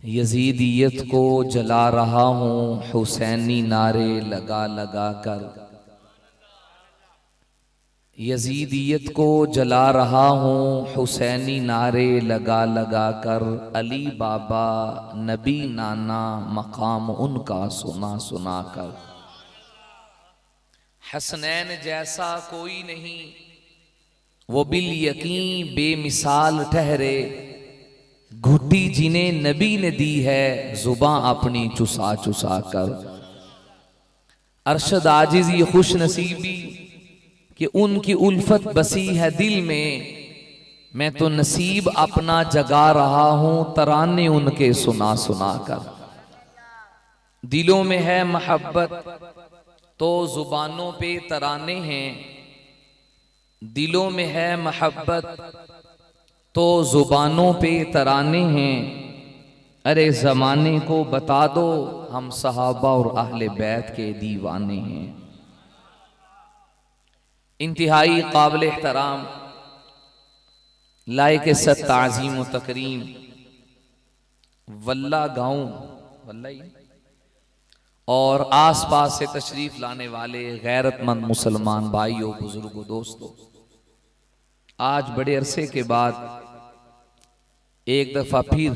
यजीदियत को जला रहा हूँ हुसैनी नारे लगा लगा कर। यजीदियत को जला रहा हूँ हुसैनी नारे लगा लगा कर। अली बाबा नबी नाना मकाम उनका सुना सुना कर। हसनैन जैसा कोई नहीं वो बिल यकीन बेमिसाल ठहरे। घुट्टी जिन्हें नबी ने दी है जुबां अपनी चुसा चुसा कर। अरशद आजिज ये खुश नसीबी कि उनकी उल्फत बसी है दिल में। मैं तो नसीब अपना जगा रहा हूं तराने उनके सुना सुना कर। दिलों में है मोहब्बत तो जुबानों पे तराने हैं। दिलों में है मोहब्बत तो जुबानों पे तराने हैं। अरे जमाने को बता दो हम सहाबा और अहले बैत के दीवाने हैं। इंतहाई काबिल एहतराम लायक सत ताज़ीम व तकरीम वल्ला गांव वल्ला और आसपास से तशरीफ लाने वाले गैरतमंद मुसलमान भाइयों बुजुर्गों दोस्तों, आज बड़े अरसे के बाद एक दफा फिर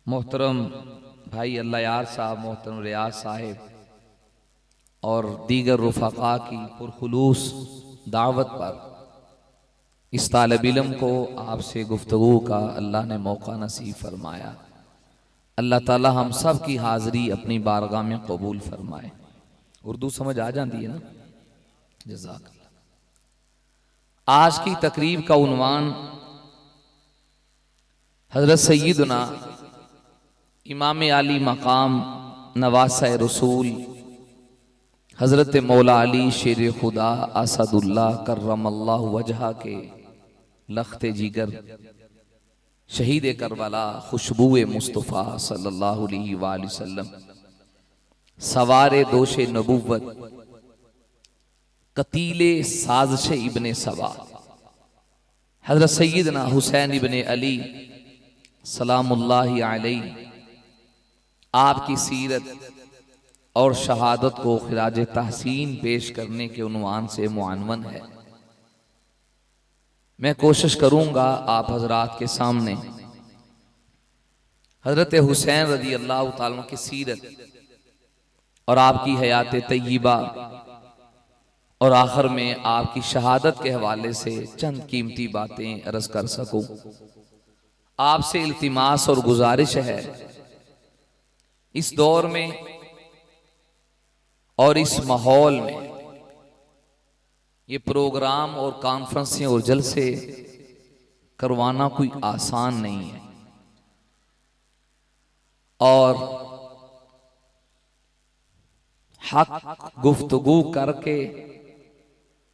मोहतरम भाई अल्लाह यार साहब, मोहतरम रियाज साहिब और दीगर रुफका की पुरखुलूस दावत पर इस तालिब इल्म को आपसे गुफ्तगू का अल्लाह ने मौका नसीब फरमाया। अल्लाह ताला हम सब की हाज़री अपनी बारगाह में कबूल फरमाए। उर्दू समझ आ जाती है ना? जज़ाकल्लाह। आज की तकरीब का उन्वान हज़रत सय्यदना इमाम आली मकाम नवासा रसूल हज़रत मौला अली शेर खुदा असदुल्लाह करमल्लाहु वजहा के लख्ते जिगर शहीद करबला खुशबुए मुस्तफ़ा सल्लल्लाहु अलैहि वसल्लम सवारे दोशे नबुव्वत कतीले साज़िश इब्ने सबा हज़रत सय्यदना हुसैन इब्ने अली सलामुल्लाहि अलैहि आपकी सीरत और शहादत को खिराज तहसीन पेश करने के उन्वान से मुआनवन है। मैं कोशिश करूंगा आप हजरात के सामने हजरत हुसैन रज़ी अल्लाह ताला की सीरत और आपकी हयात तय्यबा और आखिर में आपकी शहादत के हवाले से चंद कीमती बातें अर्ज कर सकूं। आपसे इल्तिमास और गुजारिश है इस दौर में और इस माहौल में ये प्रोग्राम और कॉन्फ्रेंसें और जलसे करवाना कोई आसान नहीं है और हक गुफ्तगू करके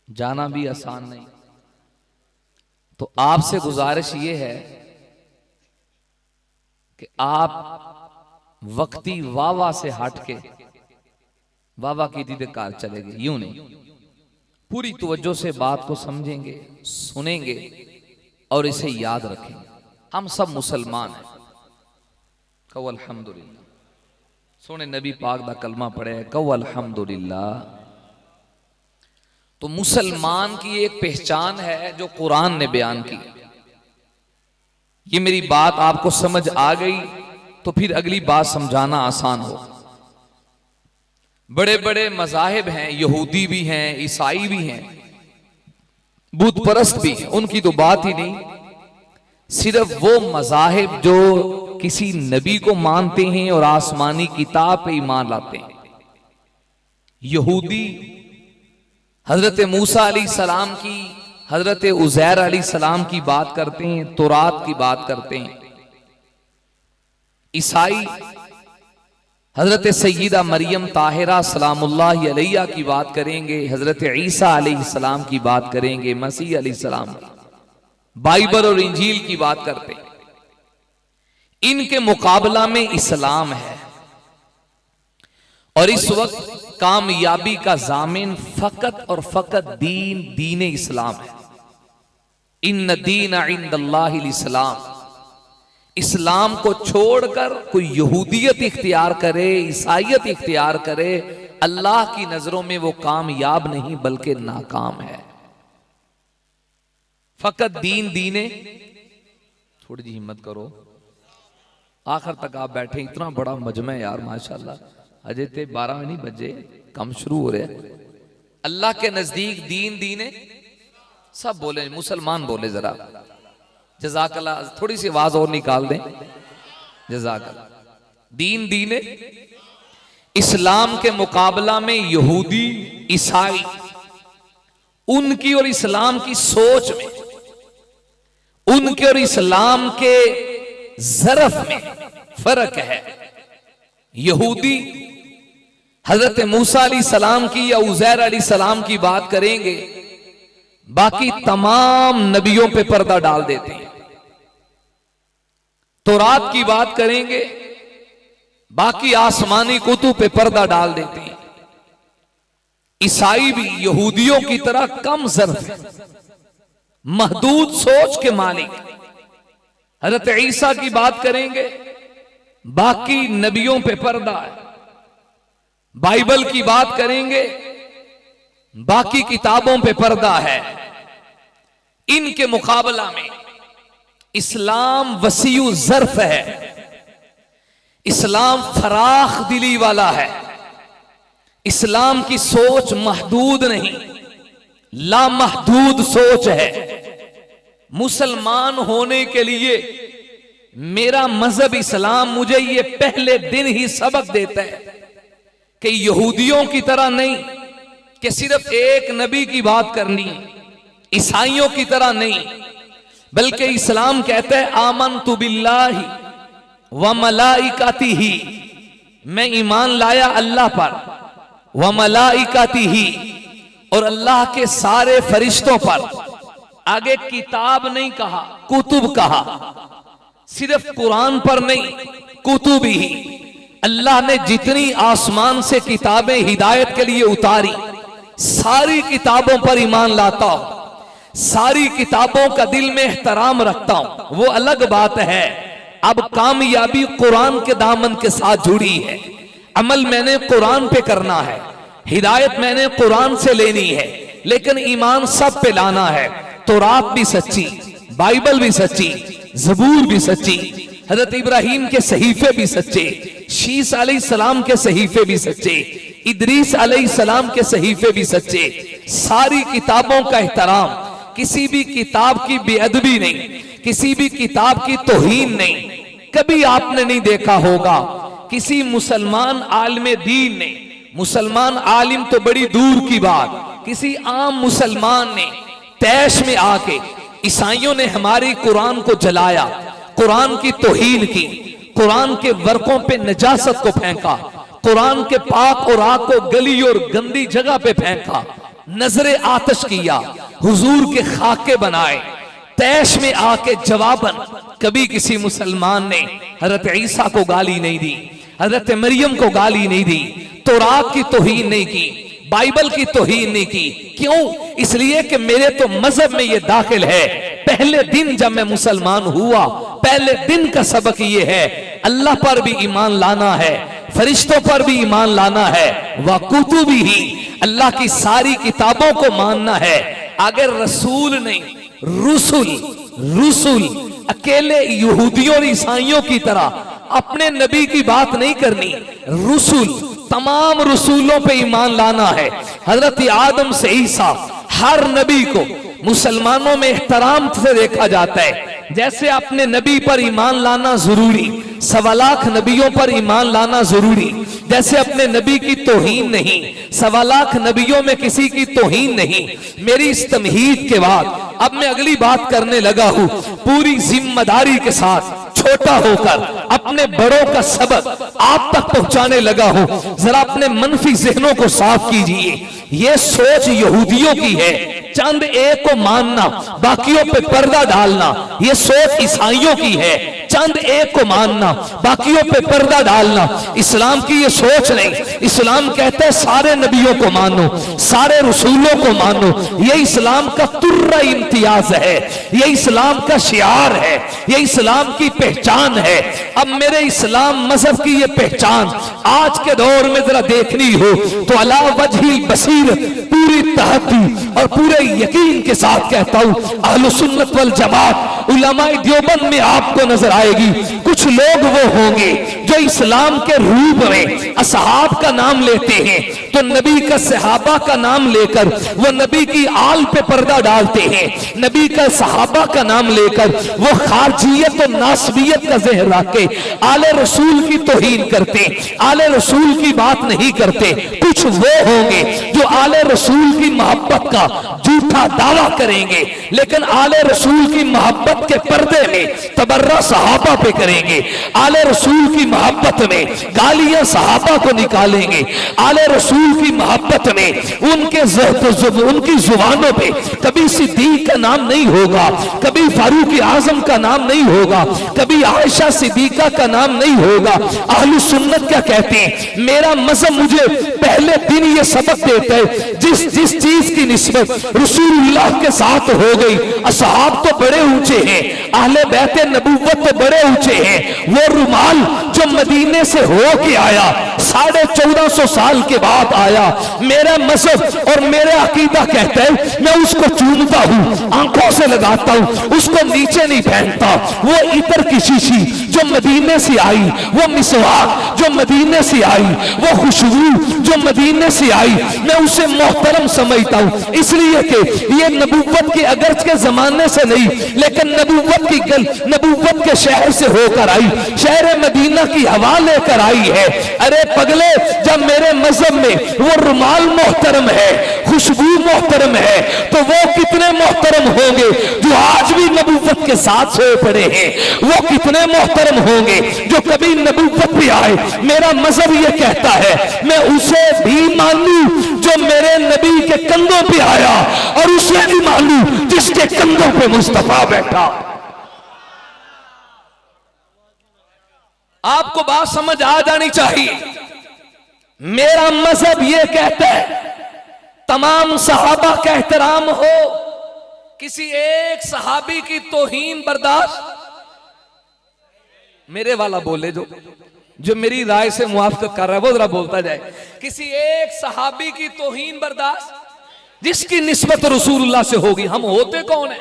जाना भी आसान नहीं। तो आपसे गुजारिश ये है कि आप वक्ती वावा से हट के वावा की दीदे कार चलेंगे, यूं नहीं, पूरी तवज्जो से बात को समझेंगे, सुनेंगे और इसे याद रखेंगे। हम सब मुसलमान हैं। कहो अल्हम्दुलिल्लाह। सोने नबी पाक दा कलमा पढ़े, कहो अल्हम्दुलिल्लाह। तो मुसलमान की एक पहचान है जो कुरान ने बयान की। ये मेरी बात आपको समझ आ गई तो फिर अगली बात समझाना आसान हो। बड़े बड़े मज़ाहिब हैं, यहूदी भी हैं, ईसाई भी हैं, बुत परस्त भी हैं, उनकी तो बात ही नहीं। सिर्फ वो मज़ाहिब जो किसी नबी को मानते हैं और आसमानी किताब पे ईमान लाते हैं। यहूदी हजरत मूसा अलैहिस्सलाम की, हजरत उज़ैर अलैहिस्सलाम की बात करते हैं, तौरात की बात करते हैं। ईसाई हजरत सय्यदा मरियम ताहिरा सलामुल्लाहि अलैहा की बात करेंगे, हजरत ईसा अलैहिस्सलाम की बात करेंगे, मसीह अलैहिस्सलाम, बाइबल और इंजील की बात करते हैं। इनके मुकाबला में इस्लाम है और इस वक्त कामयाबी का जामिन फकत और फकत दीन इस्लाम है। इन्न दीन इंदल्लाहिल इस्लाम। इस्लाम को छोड़कर कोई यहूदियत इख्तियार करे, ईसाइयत इख्तियार करे, अल्लाह की नजरों में वो कामयाब नहीं बल्कि नाकाम है। फकत दीन दीने, थोड़ी जी हिम्मत करो, आखिर तक आप बैठे, इतना बड़ा मजमा है यार माशाल्लाह। अजय ते 12 नहीं बजे, कम शुरू हो रहे। अल्लाह के नजदीक दीन दीने, सब बोले, मुसलमान बोले जरा जज़ाकल्लाह, थोड़ी सी आवाज और निकाल दें, जज़ाकल्लाह। दीन दीने, इस्लाम के मुकाबला में यहूदी ईसाई, उनकी और इस्लाम की सोच में, उनके और इस्लाम के ज़रफ में फर्क है। यहूदी हजरत मूसा अलैहिस्सलाम की या उज़ैर अलैहिस्सलाम की बात करेंगे, बाकी तमाम नबियों पे पर्दा डाल देते हैं। तौरात की बात करेंगे, बाकी आसमानी कुतुब पे पर्दा डाल देते हैं। ईसाई भी यहूदियों की तरह कम ज़र्फ है, महदूद सोच के मालिक। हजरत ईसा की बात करेंगे, बाकी नबियों पे पर्दा है। बाइबल की बात करेंगे, बाकी किताबों पे पर्दा है। इनके मुकाबला में इस्लाम वसीउ ज़र्फ है, इस्लाम फराख दिली वाला है। इस्लाम की सोच महदूद नहीं, लामहदूद सोच है। मुसलमान होने के लिए मेरा मजहब इस्लाम मुझे ये पहले दिन ही सबक देता है कि यहूदियों की तरह नहीं कि सिर्फ एक नबी की बात करनी, ईसाइयों की तरह नहीं, बल्कि इस्लाम कहता है आमनतु बिल्लाहि व मलाइकातिही, मैं ईमान लाया अल्लाह पर, व मलाइकातिही, और अल्लाह के सारे फरिश्तों पर। आगे किताब नहीं कहा, कुतुब कहा, सिर्फ कुरान पर नहीं, कुतुब ही। अल्लाह ने जितनी आसमान से किताबें हिदायत के लिए उतारी, सारी किताबों पर ईमान लाता हूं, सारी किताबों का दिल में एहतराम रखता हूं, वो अलग बात है। अब कामयाबी कुरान के दामन के साथ जुड़ी है। अमल मैंने कुरान पे करना है, हिदायत मैंने कुरान से लेनी है, लेकिन ईमान सब पे लाना है। तौरात भी सच्ची, बाइबल भी सच्ची, ज़बूर भी सच्ची, हजरत इब्राहिम के सहीफे भी सच्चे, शीस अलैहिस्सलाम के सहीफे भी सच्चे, इदरीस अलैहिस्सलाम के सहीफे भी सच्चे। सारी किताबों का एहतराम, किसी भी किताब की बेअदबी नहीं, किसी भी किताब की तौहीन नहीं। कभी आपने नहीं देखा होगा किसी मुसलमान आलिम दीन ने, मुसलमान आलिम तो बड़ी दूर की बात, किसी आम मुसलमान ने तैश में आके ईसाइयों ने हमारी कुरान को जलाया, कुरान की तौहीन की, कुरान के वर्कों पे नजासत को फेंका, कुरान के पाक और आक को गली और गंदी जगह पे फेंका, नजरे आतश किया, हुजूर के खाके बनाए। तैश में आके जवाबन कभी किसी मुसलमान ने हजरत ईसा को गाली नहीं दी, हजरत मरियम को गाली नहीं दी, तौरात की तौहीन नहीं की, बाइबल की तौहीन नहीं की। क्यों? इसलिए कि मेरे तो मजहब में ये दाखिल है। पहले दिन जब मैं मुसलमान हुआ, पहले दिन का सबक ये है, अल्लाह पर भी ईमान लाना है, फरिश्तों पर भी ईमान लाना है, व कुतुबिही, अल्लाह की सारी किताबों को मानना है। अगर रसूल नहीं, रुसुल, रुसुल, अकेले यहूदियों और ईसाइयों की तरह अपने नबी की बात नहीं करनी, रुसुल, तमाम रसूलों पे ईमान लाना है। हजरत आदम से ईसा, हर नबी को मुसलमानों में एहतराम से देखा जाता है। जैसे अपने नबी पर ईमान लाना जरूरी, 1.25 लाख नबियों पर ईमान लाना जरूरी, जैसे अपने नबी की तौहीन नहीं, 1.25 लाख नबियों में किसी की तौहीन नहीं। मेरी इस तमहीद के बाद अब मैं अगली बात करने लगा हूं, पूरी जिम्मेदारी के साथ, छोटा होकर अपने बड़ों का सबक आप तक पहुंचाने लगा हूं। जरा अपने मनफी जहनों को साफ कीजिए। ये सोच यहूदियों की है, चंद एक को मानना, बाकियों पे पर्दा डालना। ये सोच ईसाइयों की है, चंद एक को मानना, बाकियों पे पर्दा डालना, इस्लाम की ये सोच नहीं। इस्लाम कहता है सारे नबियों को मानो, सारे रसूलों को मानो। ये इस्लाम का तुर्रा इम्तियाज है, ये इस्लाम का शियार है, ये इस्लाम की पहचान है। अब मेरे इस्लाम मजहब की ये पहचान आज के दौर में जरा देखनी हो तो अला वजही बसीरत, पूरी तहती और पूरे यकीन के साथ कहता हूं, अहले सुन्नत वल जमात उलमाए देवबंद में आपको नजर आएगी कुछ लोग वो होंगे जो इस्लाम के रूप में असहाब का नाम लेते हैं तो नबी का सहाबा का नाम लेकर वो नबी की आल पे पर्दा डालते हैं, नबी का सहाबा का नाम लेकर वो खारजियत और नासबियत का जहर रख के आले रसूल की तौहीन करते, आले रसूल की बात नहीं करते। कुछ वो होंगे जो आले रसूल की मोहब्बत का झूठा दावा करेंगे लेकिन आले रसूल की मोहब्बत के पर्दे में तबर्रा सहाबा पे करेंगे, आले रसूल की मोहब्बत में गालियां सहाबा को निकालेंगे, आले रसूल की मोहब्बत में उनकी जुबानों पे कभी सिद्दीक का नाम नहीं होगा, कभी फारूक आजम का नाम नहीं होगा, कभी आयशा सिद्दीका का नाम नहीं होगा। अहले सुन्नत क्या कहते हैं, मेरा मजहब मुझे पहले दिन ये सबक देता है जिस जिस चीज की निस्बत रसूलुल्लाह के साथ हो गई, असहाब तो बड़े ऊंचे हैं, अहले बैते नबुव्वत तो बड़े ऊंचे हैं, वो रुमाल जो मदीने से हो के आया 1450 साल के बाद आया, मेरा मजहब और मेरा अकीदा कहता है मैं उसको चूमता हूं, आंखों से लगाता हूं, उसको नीचे नहीं पहनता। वो इतर की शीशी जो मदीने से आई, वो मिसवाक जो मदीने से आई, वो खुशबू जो मदीने से आई, मैं उसे मोहतरम समझता हूं इसलिए कि ये नबुव्वत के अगरच के जमाने से नहीं लेकिन नबुव्वत के शहर से होकर आई, शहर मदीना की हवा लेकर आई है। अरे पगले, जब मेरे मजहब में वो रुमाल मोहतरम है, खुशबू मोहतरम है, तो वो कितने मोहतरम होंगे जो आज भी नबुव्वत के साथ सोए पड़े हैं, वो कितने मोहतरम होंगे जो कभी नबुव्वत पे आए। मेरा मजहब ये कहता है मैं उसे भी मानूं जो मेरे नबी के कंधों पे आया और उसे भी मानूं जिसके कंधों पे मुस्तफा बैठा। आपको बात समझ आ जानी चाहिए। मेरा मजहब यह कहता है तमाम सहाबा का एहतराम हो, किसी एक सहाबी की तौहीन बर्दाश्त। मेरे वाला बोले जो मेरी राय से मुआफकत कर रहा है वो जरा बोलता जाए। किसी एक सहाबी की तौहीन बर्दाश्त जिसकी निस्बत रसूलुल्लाह से होगी। हम होते कौन है,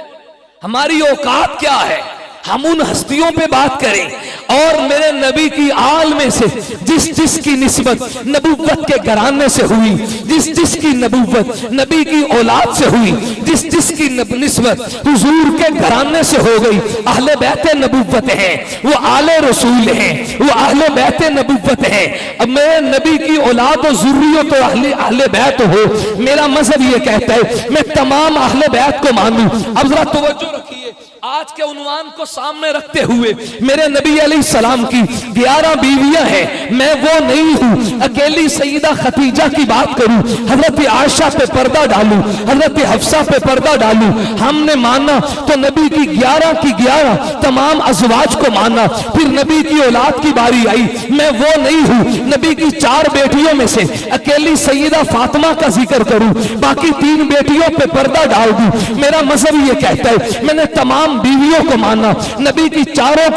हमारी औकात क्या है, हम उन हस्तियों पे बात करें और मेरे नबी की आल में से जिस जिसकी निस्बत नबुव्वत के घराने से हुई, जिस जिसकी नबुव्वत नबी की औलाद से हुई, जिस जिसकी निस्बत हुजूर के घराने से हो गई, अहले बैते नबुव्वत हैं, वो आले रसूल हैं, वो अहले बैते नबुव्वत हैं। अब मेरे नबी की औलाद और ज़ुर्रियत तो अहले बैत हो। मेरा मजहब ये कहता है मैं तमाम अहले बैत को मानूं। अब जरा तवज्जो रखिए, आज के उन्वान को सामने रखते हुए मेरे नबी अलैहिस्सलाम की 11 बीवियां हैं, मैं वो नहीं हूं अकेली सईदा खदीजा की बात करूं, हजरत आयशा पे पर्दा डालूं, हजरत हफ्सा पे पर्दा डालूं। हमने माना तो नबी की 11 की 11 तमाम अज़वाज को माना। फिर नबी की औलाद की बारी आई, मैं वो नहीं हूं नबी की 4 बेटियों में से अकेली सईदा फातिमा का जिक्र करूं, बाकी 3 बेटियों पे पर्दा डाल दूं। मेरा मजहब ये कहता है मैंने तमाम बीवियों को माना, नबी की चारों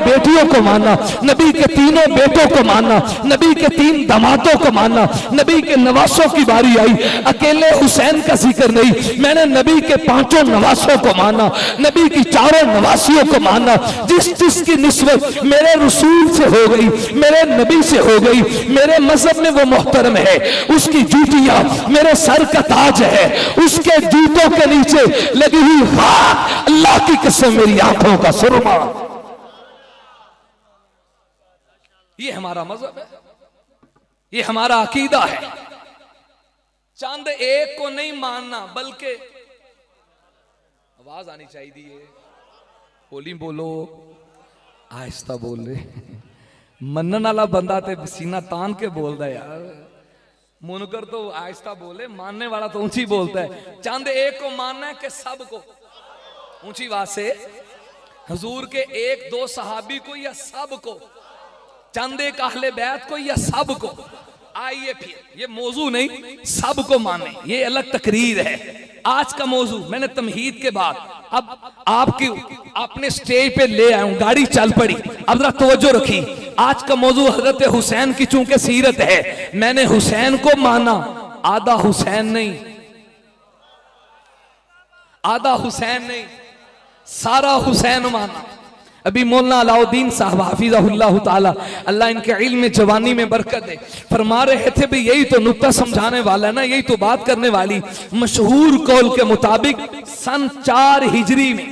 बेटियों को माना, नबी के 3 बेटों को माना, नबी के 3 दामादों को माना। नबी के नवासों की बारी आई, अकेले हुसैन का जिक्र नहीं, मैंने नबी के 5 नवासों को माना, नबी की 4 नवासियों को माना। जिस जिसकी निस्बत मेरे रसूल से हो गई, मेरे नबी से हो गई, मेरे मजहब में वो मोहतरम है, उसकी जूतियां मेरे सर का ताज है, उसके जूतों के नीचे लगी हुई खाक अल्लाह की कसम मेरी आंखों का सुरमा। ये हमारा मजहब है, ये हमारा अकीदा है। चांद एक को नहीं मानना, बल्कि आवाज आनी चाहिए, बोली बोलो, आहिस्ता बोल रहे, मनन वाला बंदा ते सीना तान के बोलता है यार, मुनकर तो आहिस्ता बोले, मानने वाला तो ऊंची बोलता है। चांद एक को मानना है कि सबको ऊंची बात से हुजूर के एक दो सहाबी को या सब को, चंद एक अहले बैत को या सब को? आइए फिर ये मौजू नहीं, सब को माने, ये अलग तकरीर है। आज का मौजू मैंने तमहीद के बाद अब आपकी अपने स्टेज पे ले आया हूं, गाड़ी चल पड़ी। अब जरा तवज्जो रखी, आज का मौजू हजरत हुसैन की चूंकि सीरत है, मैंने हुसैन को माना, आधा हुसैन नहीं, आधा हुसैन नहीं, सारा हुसैन माना। अभी मौलाना अलाउद्दीन साहब हाफिज़हुल्लाह ताला, अल्लाह इनके इल्म में जवानी में बरकत दे, फरमा रहे थे भी यही तो नुक्ता समझाने वाला ना, यही तो बात करने वाली। मशहूर कौल के मुताबिक सन 4 हिजरी में,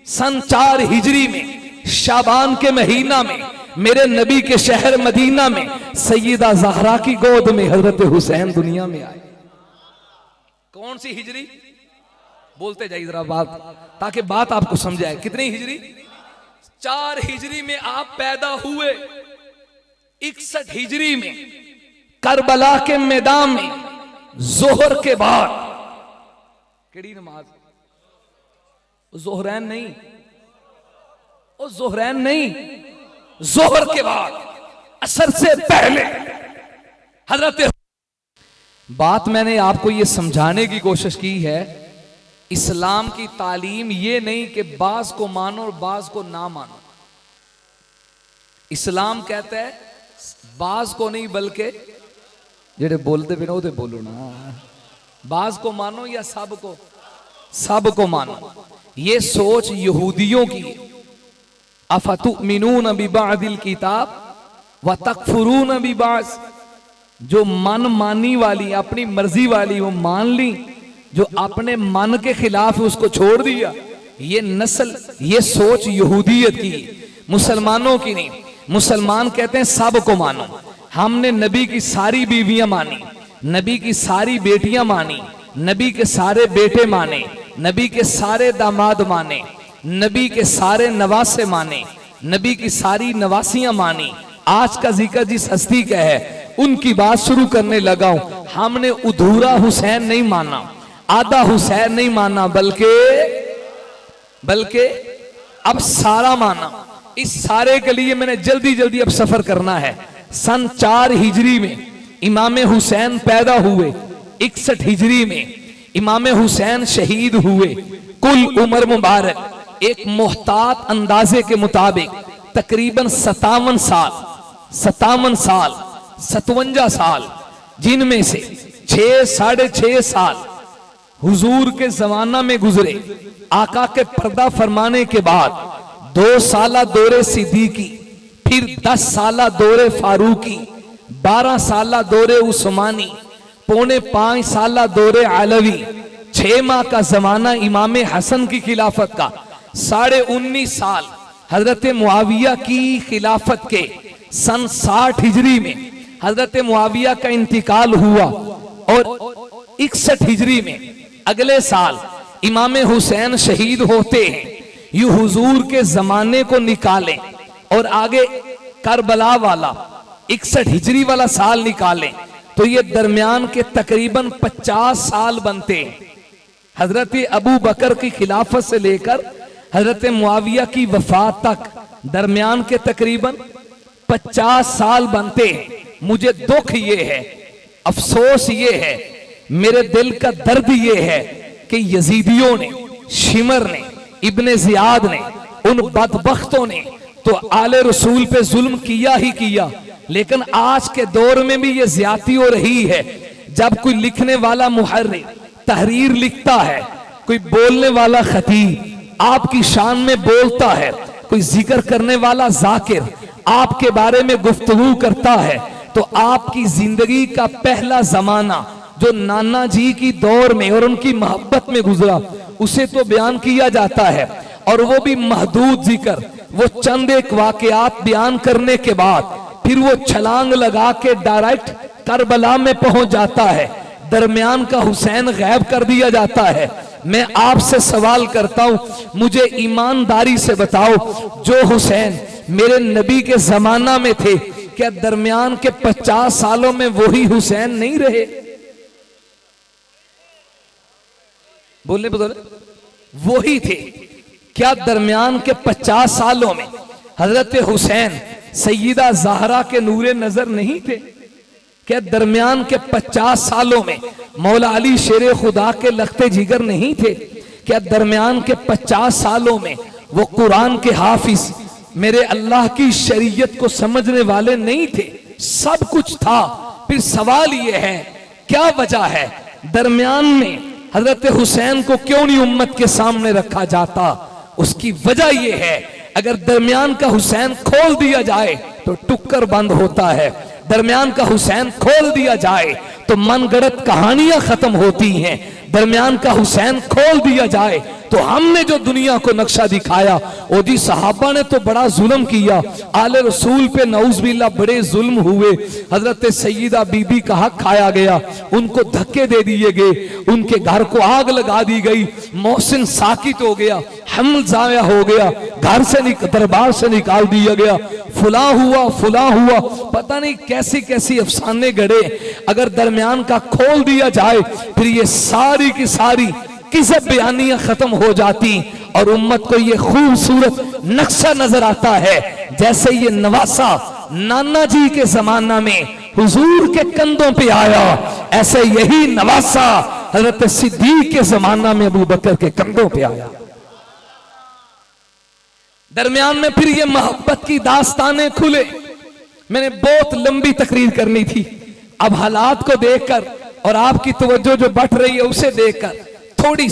सन 4 हिजरी में शाबान के महीना में मेरे नबी के शहर मदीना में सैयदा ज़हरा की गोद में हजरत हुसैन दुनिया में आए। कौन सी हिजरी? बोलते जाइए जरा बात, ताकि बात आपको समझ आए। कितनी हिजरी? 4 हिजरी में आप पैदा हुए। 61 हिजरी में करबला के मैदान में जोहर के बाद, केड़ी नमाज? जोहरैन नहीं, ओ जोहरैन नहीं, जोहर के बाद असर से पहले हजरत। बात मैंने आपको ये समझाने की कोशिश की है, इस्लाम की तालीम ये नहीं कि बाज को मानो और बाज को ना मानो। इस्लाम कहता है बाज को नहीं, बल्कि जेडे बोलते बिना वो बोलो ना, बाज को मानो या सब को? सब को मानो। ये सोच यहूदियों की, अफतुमिनून बिबादिल किताब व तकफुरून बिबाज, जो मन मानी वाली, अपनी मर्जी वाली वो मान ली, जो अपने मन के खिलाफ उसको छोड़ दिया। ये नस्ल, ये सोच यहूदियत की, मुसलमानों की नहीं। मुसलमान कहते हैं सब को मानो। हमने नबी की सारी बीवियां मानी, नबी की सारी बेटियां मानी, नबी के सारे बेटे माने, नबी के सारे दामाद माने, नबी के सारे नवासे माने, नबी की सारी नवासियां मानी। आज का जिक्र जिस हस्ती का है उनकी बात शुरू करने लगा हूं। हमने अधूरा हुसैन नहीं माना, आधा हुसैन नहीं माना, बल्कि अब सारा माना। इस सारे के लिए मैंने जल्दी जल्दी अब सफर करना है। सन 4 हिजरी में इमाम हुसैन पैदा हुए, 61 हिजरी में इमाम हुसैन शहीद हुए। कुल उम्र मुबारक एक मोहतात अंदाजे के मुताबिक तकरीबन 57 साल, 57 साल, जिनमें से 6 साढ़े 6 साल हुजूर के जमाना में गुजरे। आका के पर्दा फरमाने के बाद 2 साला दौरे सिद्दीकी, फिर 10 साला दौरे फारूकी, 12 साला दौरे उस्मानी, पौने 5 साला दौरे अलवी, 6 माह का जमाना इमाम हसन की खिलाफत का, 19.5 साल हजरत मुआविया की खिलाफत के। सन 60 हिजरी में हजरत मुआविया का इंतकाल हुआ और 61 हिजरी में अगले साल इमाम हुसैन शहीद होते हैं। यू हुजूर के जमाने को निकालें और आगे करबला वाला 61 हिजरी वाला साल निकालें तो ये दरमियान के तकरीबन 50 साल बनते हैं। हजरत अबू बकर की खिलाफत से लेकर हजरत मुआविया की वफात तक दरमियान के तकरीबन 50 साल बनते हैं। मुझे दुख ये है, अफसोस ये है, मेरे दिल का दर्द ये है कि यजीदियों ने, शिमर ने, इब्ने जियाद ने, उन बदबख्तों ने तो आले रसूल पे जुल्म किया ही किया। लेकिन आज के दौर में भी ये ज्यादती हो रही है। जब कोई लिखने वाला मुहर्रिर तहरीर लिखता है, कोई बोलने वाला खतीब आपकी शान में बोलता है, कोई जिक्र करने वाला जाकिर आपके बारे में गुफ्तगू करता है, तो आपकी जिंदगी का पहला जमाना जो नाना जी की दौर में और उनकी मोहब्बत में गुजरा उसे तो बयान किया जाता है, और वो भी महदूद जिक्र, वो चंद एक वाकयात बयान करने के बाद फिर वो छलांग लगा के डायरेक्ट करबला में पहुंच जाता है। दरमियान का हुसैन गायब कर दिया जाता है। मैं आपसे सवाल करता हूं, मुझे ईमानदारी से बताओ, जो हुसैन मेरे नबी के जमाना में थे, क्या दरमियान के 50 सालों में वही हुसैन नहीं रहे? बोलने बदले वही थे। क्या दरमियान के 50 सालों में हजरत हुसैन सैयदा ज़हरा के नूरे नजर नहीं थे? क्या दरमियान के 50 सालों में मौला अली शेर खुदा के लखते जिगर नहीं थे? क्या दरमियान के 50 सालों में वो कुरान के हाफिज, मेरे अल्लाह की शरीयत को समझने वाले नहीं थे? सब कुछ था। फिर सवाल यह है, क्या वजह है दरमियान में हजरत हुसैन को क्यों नहीं उम्मत के सामने रखा जाता? उसकी वजह यह है, अगर दरमियान का हुसैन खोल दिया जाए तो टुक्कर बंद होता है। दरमियान का हुसैन खोल दिया जाए तो मनगढ़ंत कहानियां खत्म होती हैं। दरमियान का हुसैन खोल दिया जाए तो हमने जो दुनिया को नक्शा दिखाया, ओ जी सहाबा ने तो बड़ा जुल्म किया, आले रसूल पे नऊज़बिल्लाह बड़े जुल्म हुए। हजरत सैयदा बीबी का हक खाया गया, उनको धक्के दे दिए गए, उनके घर को आग लगा दी गई, मोहसिन साकित हो गया, हमल जाया हो गया, घर से दरबार से निकाल दिया गया, फुला हुआ, पता नहीं कैसी कैसी अफसाने गढ़े। अगर दरमियान का खोल दिया जाए फिर ये सारी की सारी किसब बयानियां खत्म हो जाती और उम्मत को ये खूबसूरत नक्शा नजर आता है। जैसे ये नवासा नाना जी के जमाना में हुजूर के कंधों पे आया, ऐसे यही नवासा हजरत सिद्दीक के जमाना में अबू बकर के कंधों पे आया। दरमियान में फिर ये मोहब्बत की दास्तानें खुले। मैंने बहुत लंबी तकरीर करनी थी, अब हालात को देखकर और आपकी तवज्जो जो बढ़ रही है उसे देखकर थोड़ी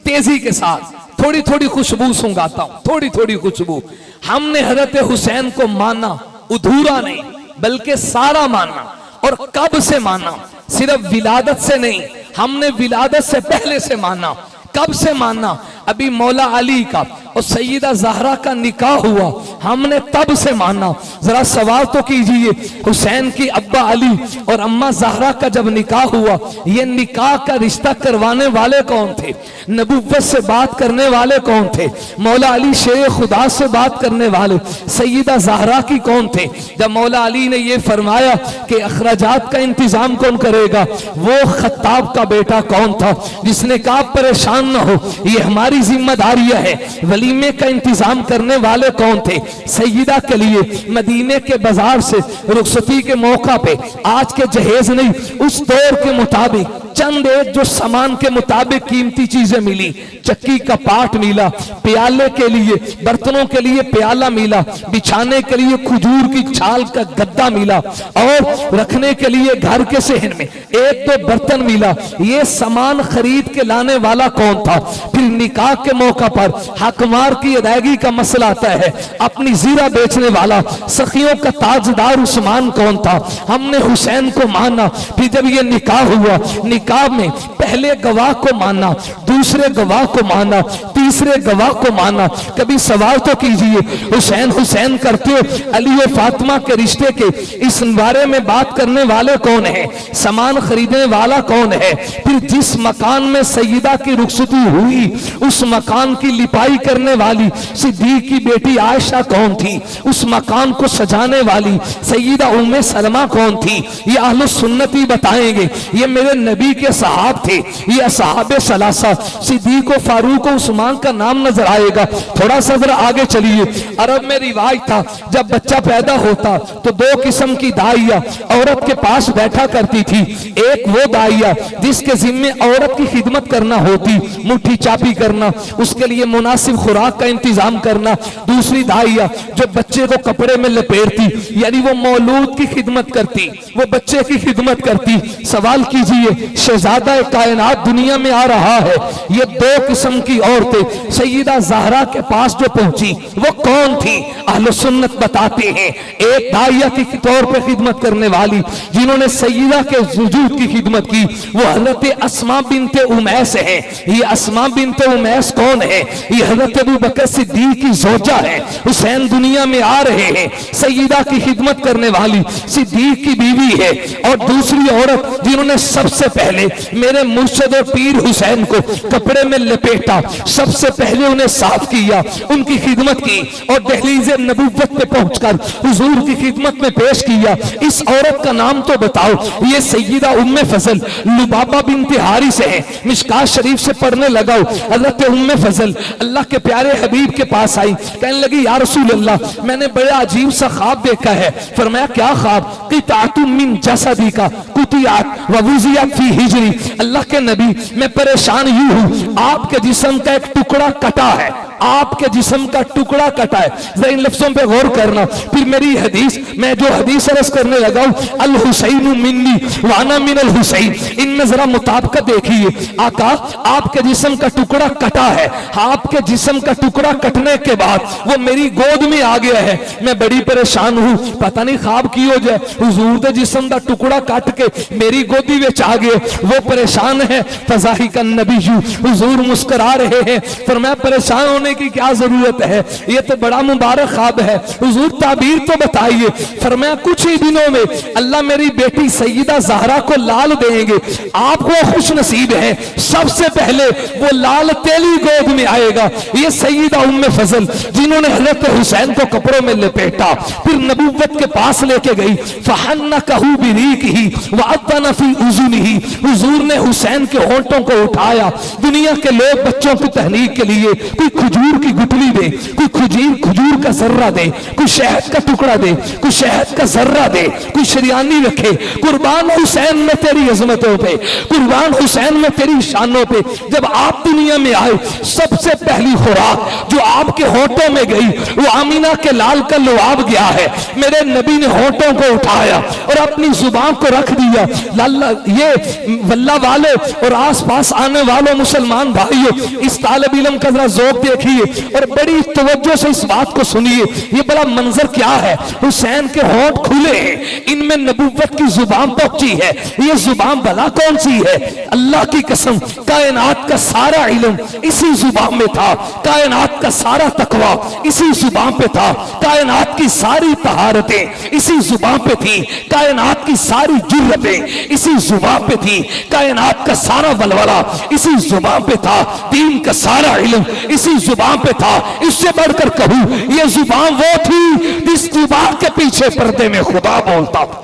तेजी के साथ थोड़ी थोड़ी खुशबू सुंघाता हूं, थोड़ी थोड़ी खुशबू। हमने हजरत हुसैन को माना, अधूरा नहीं बल्कि सारा माना। और कब से माना? सिर्फ विलादत से नहीं, हमने विलादत से पहले से माना। कब से माना? अभी मौला अली का और सैयदा ज़हरा का निकाह हुआ, हमने तब से माना। जरा सवाल तो कीजिए, हुसैन की अब्बा अली और अम्मा ज़हरा का जब निकाह हुआ, ये निकाह का रिश्ता करवाने वाले कौन थे? नबुव्वत से बात करने वाले कौन थे? मौला अली शेर खुदा से बात करने वाले सैयदा ज़हरा की कौन थे? जब मौला अली ने ये फरमाया कि अखराजात का इंतजाम कौन करेगा, वो खत्ताब का बेटा कौन था जिसने कहा परेशान न हो, ये हमारी जिम्मेदारी है। वलीमे का इंतजाम करने वाले कौन थे? सैयदा के लिए मदीने के बाजार से रुखसती के मौका पे आज के जहेज नहीं, उस दौर के मुताबिक चंद एक जो सामान के मुताबिक कीमती चीजें मिली, चक्की का पाट मिला, प्याले के लिए बर्तनों के लिए प्याला मिला, बिछाने के लिए खजूर की छाल का गद्दा मिला और रखने के लिए घर के सहन में एक दो बर्तन मिला। ये सामान खरीद के लाने वाला कौन था? फिर निकाह के मौका पर हकमार की अदायगी का मसला आता है, अपनी जीरा बेचने वाला सखियों का ताजदार उस्मान कौन था? हमने हुसैन को माना। फिर जब ये निकाह हुआ, निकाह में पहले गवाह को माना, दूसरे गवाह को माना, तीसरे गवाह को माना। कभी सवाल तो कीजिए, हुसैन हुसैन करते अली और फातिमा के रिश्ते के इस बारे में बात करने वाले कौन है? सामान खरीदने वाला कौन है? फिर जिस मकान में सैयदा की रुखसती हुई, उस मकान की लिपाई करने वाली सिद्दीक की बेटी आयशा कौन थी? उस मकान को सजाने वाली सैयदा उम्मे सलमा कौन थी? ये अहले सुन्नत ही बताएंगे। ये मेरे नबी के सहाब थे, ये असहाबे सलासा, सिद्दीक और फारूक और उस्मान का नाम नजर आएगा। थोड़ा सा जरा आगे चलिए। अरब में रिवाज था, जब बच्चा पैदा होता तो दो किस्म की दाइया औरत के पास बैठा करती थी। एक वो दाइया जिसके जिम्मे औरत की खिदमत करना होती, मुट्ठी चापी करना, उसके लिए मुनासिब खुराक का इंतजाम करना। दूसरी दाइया जो बच्चे को कपड़े में लपेटती, यानी वो मौलूद की खिदमत करती, वो बच्चे की खिदमत करती। सवाल कीजिए, शहजादा कायनात दुनिया में आ रहा है, ये दो किस्म की औरतें सैयदा ज़हरा के पास जो पहुंची वो कौन थी? अहले सुन्नत बताते हैं, एक दाइया की तौर पर खिदमत करने वाली जिन्होंने सैयदा के वजूद की खिदमत की, वो हजरत अस्मा बिनते उमैस है। ये अस्मा बिनते उमैस कौन है? ये हजरत अबू बकर सिद्दीक की ज़ौजा है। हुसैन दुनिया में आ रहे हैं, सैयदा की खिदमत करने वाली सिद्दीक की बीवी है। और दूसरी औरत जिन्होंने सबसे पहले मेरे मुर्शिद और पीर हुसैन को कपड़े में लपेटा, सबसे सबसे पहले उन्हें साफ किया, उनकी खिदमत की और दहलीज नबूवत पे पहुंचकर हुजूर की खिदमत में पेश किया। इस औरत का नाम तो बताओ। ये सैयदा उम्मे फजल लुबाबा बिनते हारिस है। मिशकात शरीफ से पढ़ने लगा, हजरत उम्मे फजल अल्लाह के प्यारे हबीब के पास आई, कहने लगी या रसूल अल्लाह, मैंने बड़ा अजीब सा ख्वाब देखा है। फरमाया क्या ख्वाब? क़िताअतुम मिन जसदी का कुतियात व वुज़ियत फी हिजरी। अल्लाह के नबी, मैं परेशान यूं हूं, आपके जिस्म का एक टुकड़ा कटा है, आपके जिस्म का टुकड़ा कटा है। जरा इन लफ्जों पे गौर करना। फिर मेरी हदीस, मैं जो हदीस अर्ज करने लगा हूं, अल हुसैन मिन्नी व अना मिन अल हुसैन, इनमें जरा मुताबिकत देखिए। आका, आपके जिस्म का टुकड़ा कटा है, आपके जिस्म का टुकड़ा कटने के बाद वो मेरी गोद में आ गया है, मैं बड़ी परेशान हूं, पता नहीं ख्वाब की हो जाए। हुजूर दे जिस्म का टुकड़ा कट के मेरी गोदी में आ गए, वो परेशान है। फज़ाही का नबी हुजूर मुस्कुरा रहे हैं। फरमाया परेशान होने की क्या जरूरत है, ये तो बड़ा मुबारक ख्वाब है, हुजूर ताबीर तो बताइए। फरमाया कुछ ही दिनों में अल्लाह मेरी बेटी सैयदा ज़हरा को लाल देंगे, आपको खुश नसीब है, सबसे पहले वो लाल तेली गोद में आएगा। ये सैयदा उम्मे फजल जिन्होंने हज़रत हुसैन को कपड़ों में लपेटा, फिर नबूवत के पास लेके गई। फहन्नकहू बिरीकिही व अदन फी उज़ुनिही, हुजूर ने हुसैन के होंठों को उठाया। दुनिया के लोग बच्चों की तहनीक के लिए कोई खजूर की गुठली दे, कोई खजूर का जर्रा दे, कोई शहद का टुकड़ा दे, कोई शहद का जर्रा दे, कोई शरियानी रखे। कुर्बान हुसैन में तेरी अजमतों पे, कुर्बान हुसैन में तेरी शानों पे। जब आप दुनिया में आए, सबसे पहली खुराक जो आपके होंठों में गई वो आमीना के लाल का लुआब गया है। मेरे नबी ने होंठों को उठाया और अपनी जुबान को रख दिया। लल्ला, ये वल्ला वाले और आसपास आने वालों मुसलमान भाइयों, इस तालिब इल्म का जरा ज़ौक़ देखिए और बड़ी तवज्जो से इस बात को सुनिए। ये बड़ा मंजर क्या है? हुसैन के होंठ खुले हैं, इनमें नबूवत की जुबान पहुंची है। ये जुबान भला कौन सी है? अल्लाह की कसम, कायनात का सारा इल्म इसी जुबान में था, कायनात का सारा तकवा इसी जुबान पे था, कायनात की सारी तहारतें इसी जुबान पे थी, कायनात की सारी जुर्रतें इसी जुबान पे थी, कायनात का सारा वलवला इसी जुबान पे था, दीन का सारा इल्म इसी जुबान पे था। इससे बढ़कर कहूं, ये जुबान वो थी जिस जुबान के पीछे पर्दे में खुदा बोलता था।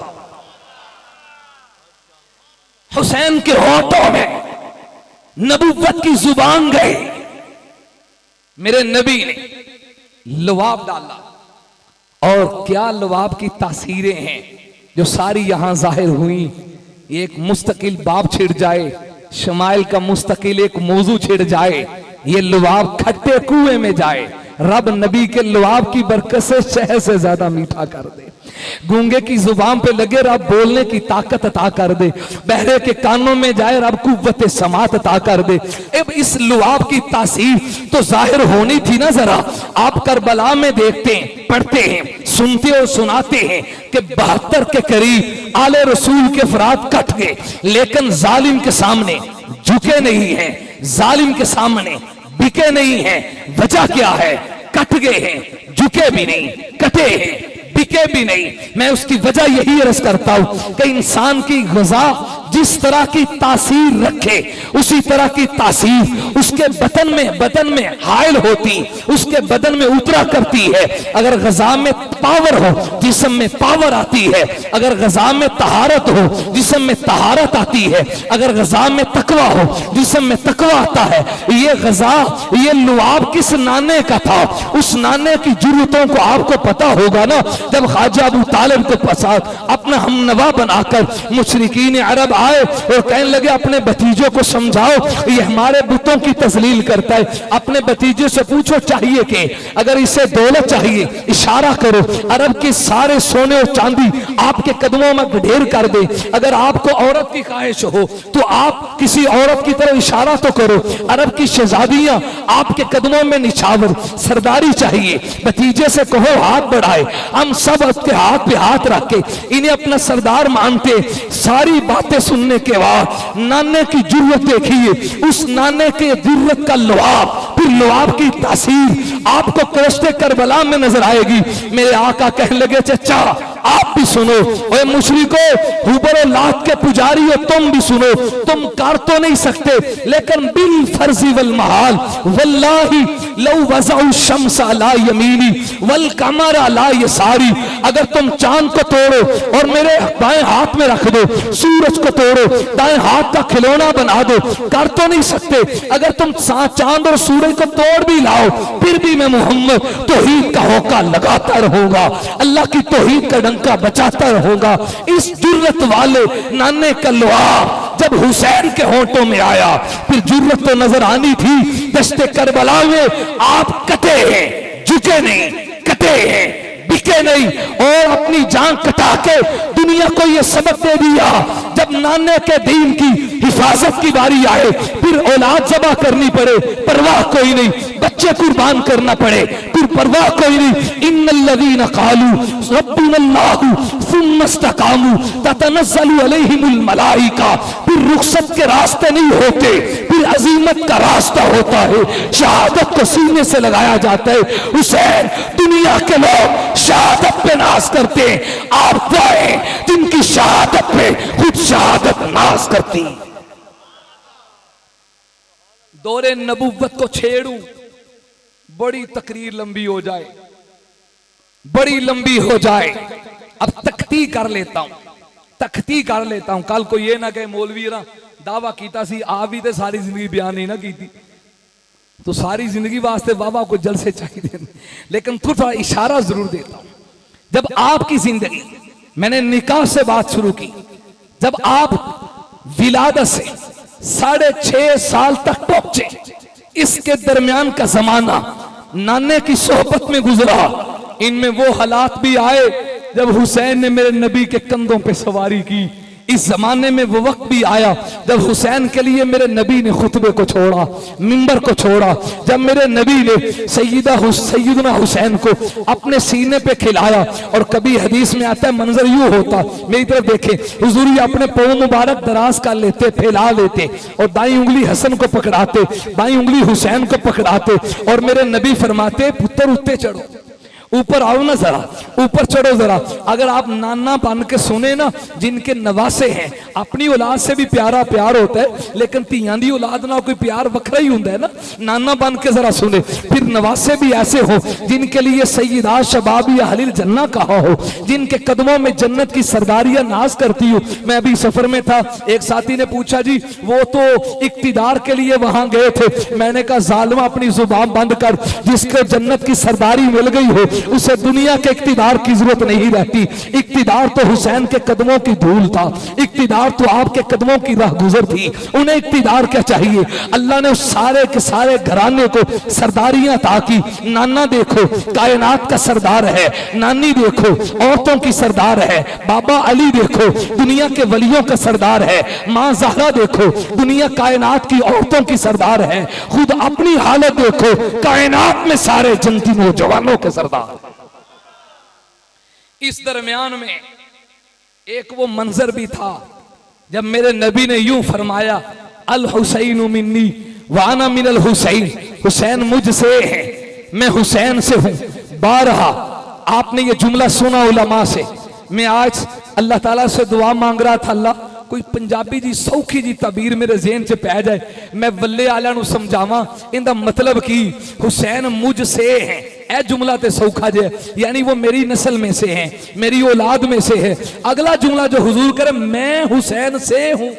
हुसैन के होठों में नबूवत की जुबान गई, मेरे नबी ने लवाब डाला और क्या लवाब की तासीरें हैं जो सारी यहां जाहिर हुई। एक मुस्तकिल बाब छिड़ जाए, शमाइल का मुस्तकिल एक मौजू छिड़ जाए, ये लुआब खट्टे कुएं में जाए। रब नबी के लुआब की बरकत से शहद से ज्यादा मीठा कर दे। गूंगे की जुबान पे लगे, रब बोलने की ताकत अता कर दे। बहरे के कानों में जाए, रब कुव्वत समात अता कर दे। अब इस लुआब की तासीर तो जाहिर होनी थी ना। जरा आप करबला में देखते हैं, पढ़ते हैं, सुनते और सुनाते हैं कि 72 के करीब आले रसूल के अफराद कट गए, लेकिन जालिम के सामने झुके नहीं हैं, जालिम के सामने बिके नहीं हैं। वजह क्या है? कट गए हैं, झुके भी नहीं, कटे हैं, बिके भी नहीं। मैं उसकी वजह यही अर्ज करता हूं कि इंसान की ग़िज़ा जिस तरह की तासीर रखे, उसी तरह की तासीर उसके बदन में हायल होती, उसके बदन में उतरा करती है। अगर ग़िज़ा में पावर हो, जिस्म में पावर आती है। अगर ग़िज़ा में तहारत हो, जिस्म में तहारत आती है। अगर ग़िज़ा में तकवा हो, जिस्म में तकवा आता है। ये ग़िज़ा, ये लुआब किस नाने का था? उस नाने की जरूरतों को आपको पता होगा ना। जब ख्वाजा अबू तालिब के पास अपना हमनवा बनाकर मुशरिकीन अरब आए और कहने लगे अपने भतीजों को समझाओ, ये हमारे बुतों की तजलील करता है। अपने भतीजे से पूछो चाहिए कि अगर इसे दौलत चाहिए, इशारा करो, अरब के सारे सोने और चांदी आपके कदमों में ढेर कर दे। अगर आपको औरत की ख्वाहिश हो तो आप किसी औरत की तरफ इशारा तो करो। अरब की शहजादियां आपके कदमों में निछावर, सरदारी चाहिए। भतीजे से कहो हाथ बढ़ाए, हम सब आपके हाथ पे हाथ रख के इन्हें अपना सरदार मानते। सारी बातें सुनने के बाद नाने की जरूरत देखिए, उस नाने के जरूरत का लुआब, फिर लुआब की तासीर आपको कष्ट करबला में नजर आएगी। मेरे आका कहने लगे चचा आप भी सुनो। ओए मुशरिको, हुबर और लात के पुजारी हो, तुम भी सुनो। तुम कर तो नहीं सकते, लेकिन बिल फर्जी वल महाल वल्लाही लौ वज़अउ शम्स अला यमीनी वल कमर अला यसारी, अगर तुम चांद को तोड़ो और मेरे बाएं हाथ में रख दो, सूरज को तोड़ो दाएं हाथ का खिलौना बना दो, कर तो नहीं सकते। अगर तुम चांद और सूरज को तोड़ भी लाओ, फिर भी मैं मोहम्मद तौहीद का होका लगाता रहूंगा, अल्लाह की तौहीद का डंका बचाता रहूंगा। इस जुर्रत वाले नाने का लुआ जब हुसैन के होंठों में आया, फिर जुर्रत तो नजर आनी थी। दश्ते करबला में आप कटे हैं, झुके नहीं, कटे हैं, बिके नहीं, और अपनी जान कटा के दुनिया को यह सबक दे दिया, जब नाने के दीन की हिफाजत की बारी आए, फिर औलाद जबा करनी पड़े, परवाह कोई नहीं, बच्चे कुर्बान करना पड़े, फिर परवाह कोई नहीं। इन्नल्लज़ीना क़ालू रब्बुनल्लाहु सुम्मा इस्तक़ामू ततनज़्ज़लु अलैहिमुल मलाइका, फिर रुखसत के रास्ते नहीं होते, फिर अज़ीमत का रास्ता होता है, शहादत को सीने से लगाया जाता है। हुसैन, दुनिया के लोग शहादत पे नाज करते हैं, आप वो हैं जिनकी शहादत पे खुद शहादत नाज करती। दौरे नबुव्वत को छेड़ूं, बड़ी तकरीर लंबी हो जाए, बड़ी लंबी हो जाए। अब तख्ती कर लेता हूं, तख्ती कर लेता हूं। कल को ये ना कहे मौलवी ना दावा कीता सी, आप भी तो सारी जिंदगी बयान नहीं ना की थी, तो सारी जिंदगी वास्ते बाबा को जलसे चाहिए, लेकिन थोड़ा इशारा जरूर देता हूं। जब आपकी जिंदगी, मैंने निकाह से बात शुरू की, जब आप विलादत से 6.5 साल तक पहुंचे, इसके दरमियान का जमाना नाने की सोहबत में गुजरा। इनमें वो हालात भी आए जब हुसैन ने मेरे नबी के कंधों पे सवारी की। इस जमाने में वो वक्त भी आया जब हुसैन के लिए मेरे नबी ने खुतबे को छोड़ा, मिंबर को छोड़ा, जब मेरे नबी ने सैयदना हुसैन को अपने सीने पे खिलाया। और कभी हदीस में आता है मंजर यूं होता, मेरी तरफ देखें, हुजूर अपने पाँव मुबारक दराज कर लेते, फैला लेते, और दाई उंगली हसन को पकड़ाते, बाई उंगली हुसैन को पकड़ाते, और मेरे नबी फरमाते पुत्र उत्ते चढ़ो, ऊपर आओ ना जरा, ऊपर चढ़ो जरा। अगर आप नाना बन के सुने ना, जिनके नवासे हैं, अपनी औलाद से भी प्यारा प्यार होता है, लेकिन तियां दी औलाद ना कोई प्यार वखरा ही होता है ना। नाना बन के जरा सुने, फिर नवासे भी ऐसे हो जिनके लिए सैयदा शबाबी अहलिल जन्ना कहा हो, जिनके कदमों में जन्नत की सरदारियां नाज करती हो। मैं अभी सफर में था, एक साथी ने पूछा जी वो तो इक्तिदार के लिए वहां गए थे। मैंने कहा जालिमा अपनी जुबान बंद कर, जिसको जन्नत की सरदारी मिल गई हो उसे दुनिया के इक्तिदार की जरूरत नहीं रहती। इक्तिदार तो हुसैन के कदमों की धूल था, इक्तिदार तो आपके कदमों की राह गुजर थी। उन्हें इक्तिदार क्या चाहिए? अल्लाह ने उस सारे के सारे घराने को सरदारियां अता की। नाना देखो कायनात का सरदार है, नानी देखो औरतों की सरदार है, बाबा अली देखो दुनिया के वलियों का सरदार है, माँ ज़हरा देखो दुनिया कायनात की औरतों की सरदार है, खुद अपनी हालत देखो कायनात में सारे जन्नती नौजवानों के सरदार। इस दरमियान में एक वो मंजर भी था जब मेरे नबी ने यूं फरमाया, अल हुसैन मिन्नी वाना मिनल हुसैन, हुसैन मुझसे है, मैं हुसैन से हूं। बारहा आपने ये जुमला सुना उलमा से। मैं आज अल्लाह ताला से दुआ मांग रहा था, अल्लाह कोई पंजाबी जी सौखी जी तबीर मेरे ज़हन च पै जाए, मैं वल्ले आलियां नूं समझावां इनदा मतलब की। हुसैन मुझसे है, ए जुमला ते सौखा जे, यानी वो मेरी नस्ल में से है, मेरी औलाद में से है। अगला जुमला जो हुजूर करे, मैं हुसैन से हूं,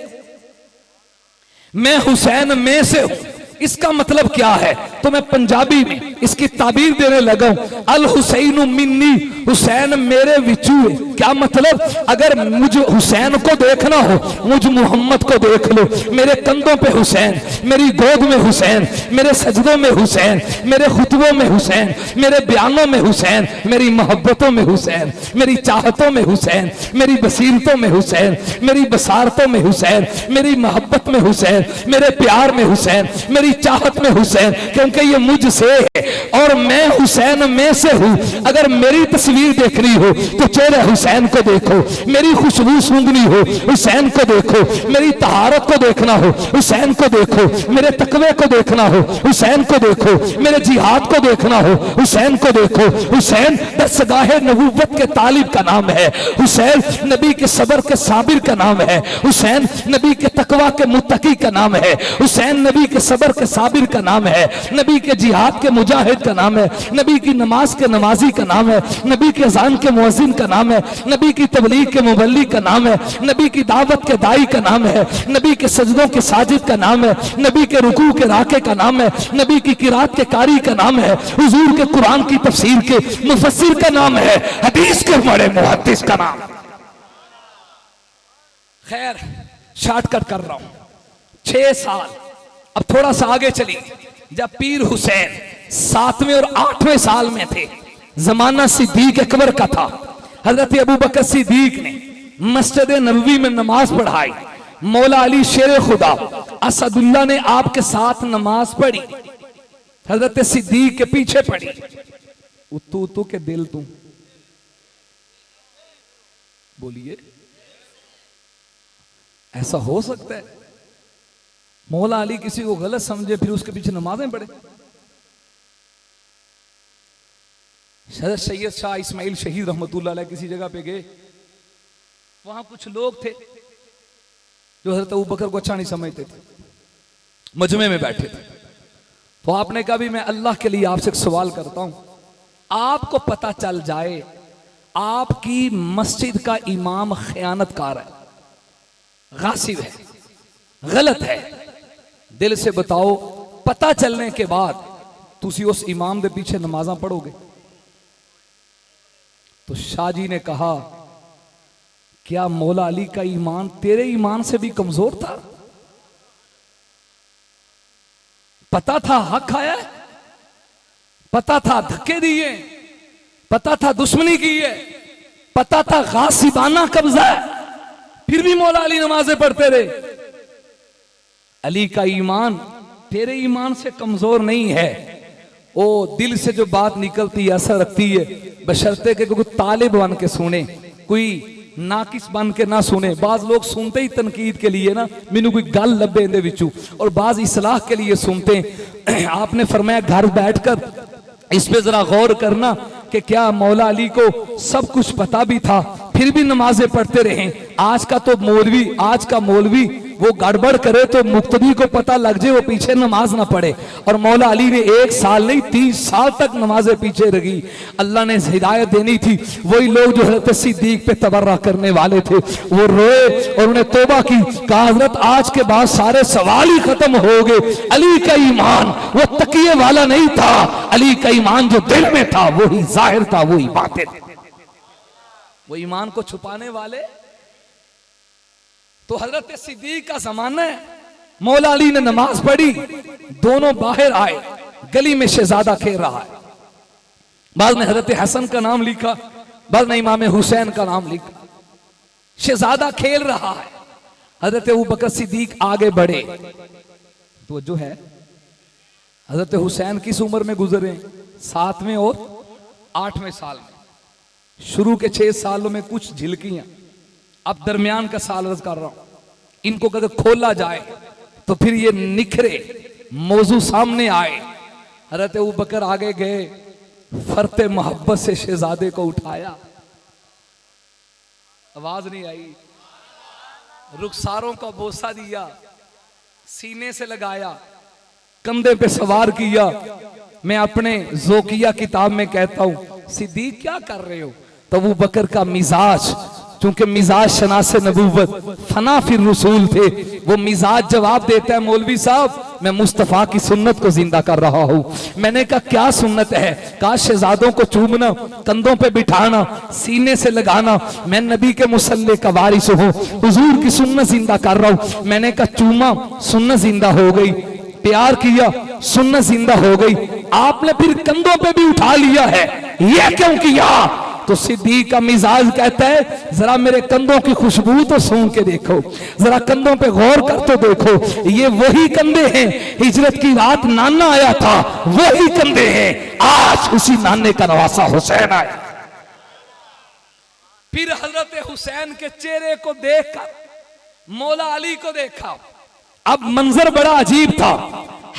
मैं हुसैन में से हूं, इसका मतलब क्या है? तो मैं पंजाबी में इसकी ताबीर देने लगा हूं, अल हुसैन मिन्नी, हुसैन मेरे विचू है। क्या मतलब? अगर मुझ हुसैन को देखना हो, मुझ मोहम्मद को देख लो, मेरे कंधों पे हुसैन, मेरी गोद में हुसैन, मेरे सजदों में हुसैन, मेरे खुतबों में हुसैन, मेरे बयानों में हुसैन, मेरी मोहब्बतों में हुसैन, मेरी चाहतों में हुसैन, मेरी बसीरतों में हुसैन, मेरी बसारतों में हुसैन, मेरी मोहब्बत में हुसैन, मेरे प्यार में हुसैन, मेरी चाहत में हुसैन, क्योंकि ये मुझसे है। और मैं हुसैन में से हूं। अगर मेरी तस्वीर देखनी हो तो चेहरे हुसैन को देखो, मेरी खुशबू सूंघनी हो हुसैन को देखो, मेरी तहारत को देखना हो हुसैन को देखो, मेरे तकवे को देखना हो हुसैन को देखो, मेरे जिहाद को देखना हो हुसैन को देखो। हुसैन दस्तगाहे नबूवत के तालिब का नाम है, हुसैन नबी के सबर के साबिर का नाम है, हुसैन नबी के तकवा के मुत्तकी का नाम है, हुसैन नबी के सबर के साबिर का नाम है, नबी के जिहाद के मुजाहिद का नाम है, नबी की नमाज के नमाजी का नाम है, नबी के अज़ान के मुअज्जिन का नाम है, नबी की तबलीग के मुबल्लिग का नाम है, नबी की दावत के दाई का नाम है, नबी के सजदों के साजिद का नाम है, नबी के रुकू के राके का नाम है, नबी की किरात के कारी का नाम है, हुजूर के कुरान की तफसीर के मुफस्सिर का नाम है, हदीस के बड़े मुहद्दिस का नाम। खैर शॉर्टकट कर रहा हूं। 6 साल, अब थोड़ा सा आगे चली, जब पीर हुसैन 7वें और 8वें साल में थे, जमाना सिद्दीक अकबर का था। हजरत अबू बकर सिद्दीक ने मस्जिद नबवी में नमाज पढ़ाई। मौला अली शेर खुदा असदुल्ला ने आपके साथ नमाज पढ़ी, हजरत सिद्दीक के पीछे पढ़ी। तू के दिल तू बोलिए, ऐसा हो सकता है मौला अली किसी को गलत समझे फिर उसके पीछे नमाजें पढ़े? सैयद शाह इस्माइल शहीद रहमतुल्लाह अलैह किसी जगह पे गए, वहां कुछ लोग थे जो हजरत अबू बकर को अच्छा नहीं समझते थे, मजमे में बैठे थे। तो आपने कहा भी मैं अल्लाह के लिए आपसे एक सवाल करता हूं, आपको पता चल जाए आपकी मस्जिद का इमाम खयानतकार है, गासिब है, गलत है, दिल से बताओ, पता चलने के बाद तुसी उस इमाम के पीछे नमाजा पढ़ोगे? तो शाह जी ने कहा, क्या मौला अली का ईमान तेरे ईमान से भी कमजोर था? पता था हक आया, पता था धक्के दिए, पता था दुश्मनी की है, पता था गासिबाना कब्जा है, फिर भी मौला अली नमाजें पढ़ते रहे। अली का ईमान तेरे ईमान से कमजोर नहीं है। ओ दिल से जो बात निकलती है असर रखती है, बशर्ते के कोई तालिब बन के सुने, कोई नाकिस बन के ना सुने। बाज लोग सुनते ही तनकीद के लिए ना, मैनू कोई गल लभे इहदे विचों, और बाज इसलाह के लिए सुनते। आपने फरमाया घर बैठकर इस पे जरा गौर करना कि क्या मौला अली को सब कुछ पता भी था फिर भी नमाजें पढ़ते रहे? आज का मौलवी वो गड़बड़ करे तो मुक्तदी को पता लग जाए, वो पीछे नमाज ना पढ़े। और मौला अली ने 1 साल नहीं 30 साल तक नमाजें पीछे रही। अल्लाह ने हिदायत देनी थी, वही लोग जो हज़रत सिद्दीक पे तबर्रा करने वाले थे वो रोए और उन्हें तौबा की। कहा हज़रत आज के बाद सारे सवाल ही खत्म हो गए। अली का ईमान वो तकिए वाला नहीं था, अली का ईमान जो दिल में था वही जाहिर था, वही बातिन। वो ईमान को छुपाने वाले। तो हजरत सिद्दीक का जमाना है, मौला अली ने नमाज पढ़ी, दोनों बाहर आए, गली में शहजादा खेल रहा है। बाद में हजरत हसन का नाम लिखा, बाद में इमाम हुसैन का नाम लिखा। शहजादा खेल रहा है, हजरत अबू बकर सिद्दीक आगे बढ़े। तो जो है हजरत हुसैन किस उम्र में गुजरे? 7वें और 8वें साल में। शुरू के 6 सालों में कुछ झिलकियां, अब दरमियान का साल अर्ज कर रहा हूं। इनको अगर खोला जाए तो फिर ये निखरे मौजू सामने आए। हजरत अबू बकर आगे गए, फरते मोहब्बत से शहजादे को उठाया, आवाज नहीं आई, रुखसारों का बोसा दिया, सीने से लगाया, कंधे पे सवार किया। मैं अपने जोकिया किताब में कहता हूं, सिद्दीक क्या कर रहे हो? तो अबू बकर का मिजाज, चूंकि मिजाज शनासे नबूवत फना फिर रसूल थे, वो मिजाज जवाब देता है, मौलवी साहब मैं मुस्तफा की सुन्नत को जिंदा कर रहा हूं। मैंने कहा क्या सुन्नत है? कहा शहजादों को चूमना, कंधों पे बिठाना, सीने से लगाना। मैं नबी के मुसल्ले का वारिस हूं, हुजूर की सुन्नत जिंदा कर रहा हूं। मैंने कहा चूमा, सुन्नत जिंदा हो गई, प्यार किया, सुन्नत जिंदा हो गई। आपने फिर कंधों पे भी उठा लिया है, यह क्यों किया? तो तो सिद्दीक का मिजाज कहता है जरा मेरे कंधों की खुशबू तो सूंघ के देखो, जरा कंधों पे गौर कर तो देखो, ये वही कंधे हैं हिजरत की रात नाना आया था, वही कंधे हैं आज उसी नाने का नवासा हुसैन आया। फिर हजरत हुसैन के चेहरे को देखकर मौला अली को देखा। अब मंजर बड़ा अजीब था।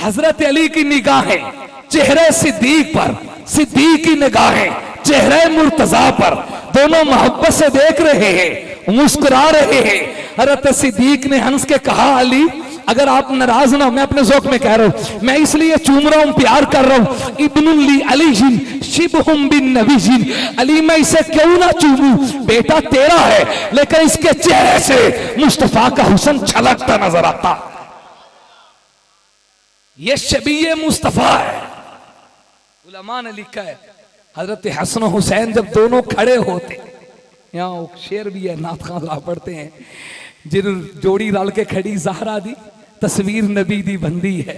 हजरत अली की निगाहें चेहरे सिद्दीक पर, सिद्दीक की निगाहें चेहरे मुर्तजा पर, दोनों मोहब्बत से देख रहे हैं, मुस्कुरा रहे हैं। हजरत सिद्दीक ने हंस के कहा अली अगर आप नाराज ना, मैं अपने ज़ौक़ में कह रहा हूं, मैं इसलिए चूम रहा हूं, प्यार कर रहा हूं। इब्नुल्ली अली जिन शिबहुम बिन नबी जिन, अली मैं इसे क्यों ना चूमूं, बेटा तेरा है, लेकिन इसके चेहरे से मुस्तफा का हुस्न छलकता नजर आता। ये शबीए मुस्तफा है। उलमा ने लिखा है हजरत हसन हुसैन जब दोनों खड़े होते, यहाँ शेर भी है, नात खां पढ़ते हैं, जिन जोड़ी रल के खड़ी ज़हरा दी तस्वीर नबी दी बंदी है।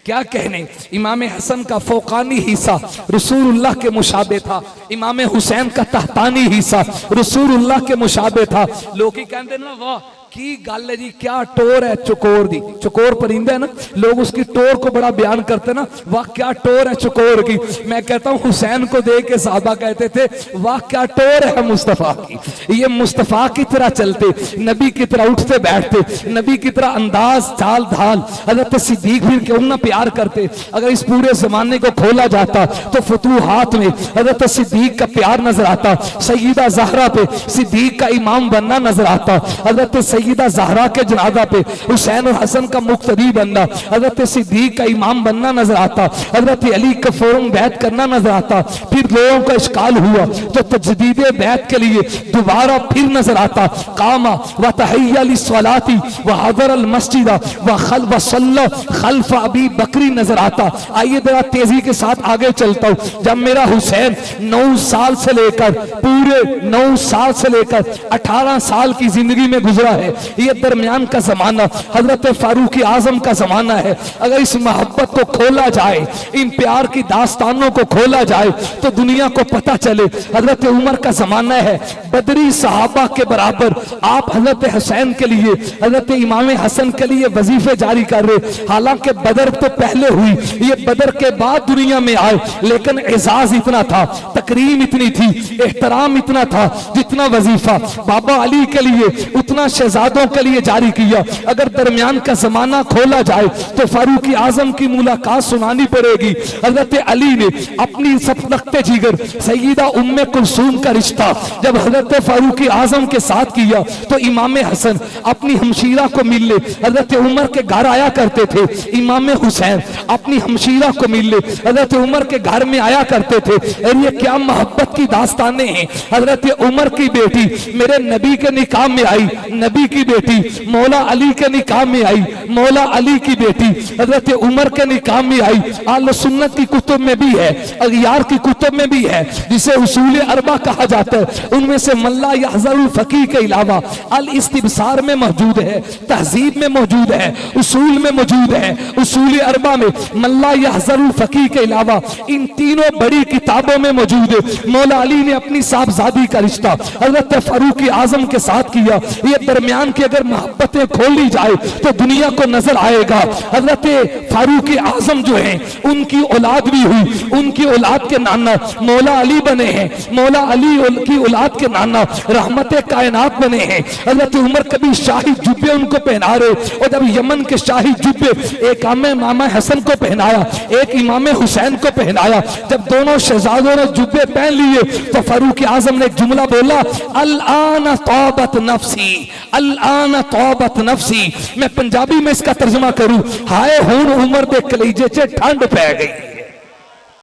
क्या कहने, इमाम हसन का फौकानी हिस्सा रसूलुल्लाह के मुशाबे था, इमाम हुसैन का तहतानी हिस्सा रसूलुल्लाह के मुशाबे था। लोग ही कहते ना वाह की गल है जी, क्या टोर है चकोर दी, चकोर परिंदा है ना, लोग उसकी टोर को बड़ा बयान करते ना, वाह क्या टोर है चकोर की। मैं कहता हूं हुसैन को देख के साहबा कहते थे वाह क्या टोर है मुस्तफा की, ये मुस्तफा की तरह चलते, नबी की तरह उठते बैठते, नबी की तरह अंदाज चाल ढाल। हजरत सिद्दीक फिर क्यों ना प्यार करते। अगर इस पूरे जमाने को खोला जाता तो फतूहात में हजरत सिद्दीक का प्यार नजर आता, सैयदा ज़हरा पे सिद्दीक का इमाम बनना नजर आता, हजरत सैयदा ज़हरा के जनाजा पे हुसैन और हसन का मुक्तदी बनना, हजरत सिद्दीक का इमाम बनना नजर आता, हजरत अली का फौरन बैत करना नजर आता। फिर लोगों का इश्काल हुआ तो तजदीद बैत के लिए दोबारा फिर नजर आता, कामा व तहय्या लिस्सलाती व हज़र अल मस्जिदा व खल व सल्ला खल्फ अबी बकरी नजर आता। आइए जरा तेजी के साथ आगे चलता हूं। जब मेरा हुसैन 9 साल से लेकर पूरे 9 साल से लेकर 18 साल की जिंदगी में गुजरा है, ये दरमियान का जमाना हजरत फारूक आजम का जमाना है। अगर इस मोहब्बत को खोला जाए, इन प्यार की दास्तानों को खोला जाए तो दुनिया को पता चले। हजरत उमर का जमाना है, बदरी सहाबा के बराबर आप हजरत हुसैन के लिए, हजरत इमाम हसन के लिए वजीफे जारी कर रहे। हालांकि बदर तो पहले हुई, ये बदर के बाद दुनिया में आए, लेकिन एजाज इतना था, तकरीम इतनी थी, एहतराम इतना था जितना वजीफा बाबा अली के लिए उतना शहजादों के लिए जारी किया। अगर दरमियान का जमाना खोला जाए तो फारूक आजम की मुलाकात सुनानी पड़ेगी। हजरत अली ने अपनी सपनख्त जिगर सैयदा उम्मे कुलसूम का रिश्ता जब हजरत फारूक आजम के साथ किया तो इमाम हसन अपनी हमशीरा को मिलने हजरत उमर के घर आया करते थे, इमाम हुसैन अपनी हमशीरा को मिलने हजरत उमर के घर में आया करते थे। और ये क्या मोहब्बत की दास्तानें हैं। हजरत उमर की बेटी मेरे नबी के निकाह में आई, नबी की बेटी मौला अली के निकाह में आई, मौला अली की बेटी हजरत उमर के निकाह में आई। आल सुन्नत की कुतुब में भी है, अगियार की कुतुब में भी है, जिसे उसूल अरबा कहा जाता है। उनमें से मल्ला यहज़रुल फकीह के अलावा अल इस्तिबसार में मौजूद है, तहजीब में मौजूद है, उसूल में मौजूद है, उसूल अरबा में मल्ला यहज़रुल फकीह के अलावा इन तीनों बड़ी किताबों में मौजूद है। मौला अली ने अपनी साहबजादी का रिश्ता हजरत फारूक आजम के साथ किया। ये दरमियान की अगर मोहब्बतें खोली जाए तो दुनिया को नजर आएगा। हजरत फारूक आजम जो हैं उनकी औलाद भी हुई, उनकी औलाद के नाना मौला अली बने हैं, मौला अली की औलाद के नाना रहमत कायनात बने हैं। हजरत उमर कभी शाही जुब्बे उनको पहना रहे, और जब यमन के शाही जुब्बे एक इमाम हसन को पहनाया, एक इमाम हुसैन को पहनाया, जब दोनों शहजादों ने जुब्बे पहन लिए तो फारूक आजम ने एक जुमला बोला, अल आन तौबत नफ्सी, अल आन तौबत नफ्सी। मैं पंजाबी में इसका तर्जुमा करूं, हाय हुन उमर दे कलेजे च ठंड पै गई।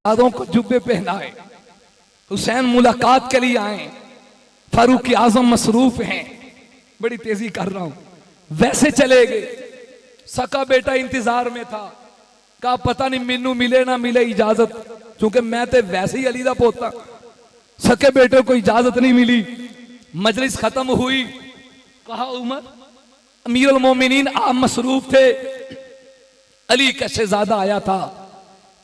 आदों को जुब्बे पहनाए, हुसैन मुलाकात के लिए आए, फारूक आजम मसरूफ हैं। बड़ी तेजी कर रहा हूं, वैसे चले गए। सका बेटा इंतजार में था, कहा पता नहीं मैनू मिले ना मिले इजाजत, क्योंकि मैं तो वैसे ही अली दा पोता। सके बेटे को इजाजत नहीं मिली, मजलिस खत्म हुई। कहा उमर अमीरुल मोमिनीन आप मसरूफ थे, अली का शहजादा आया था,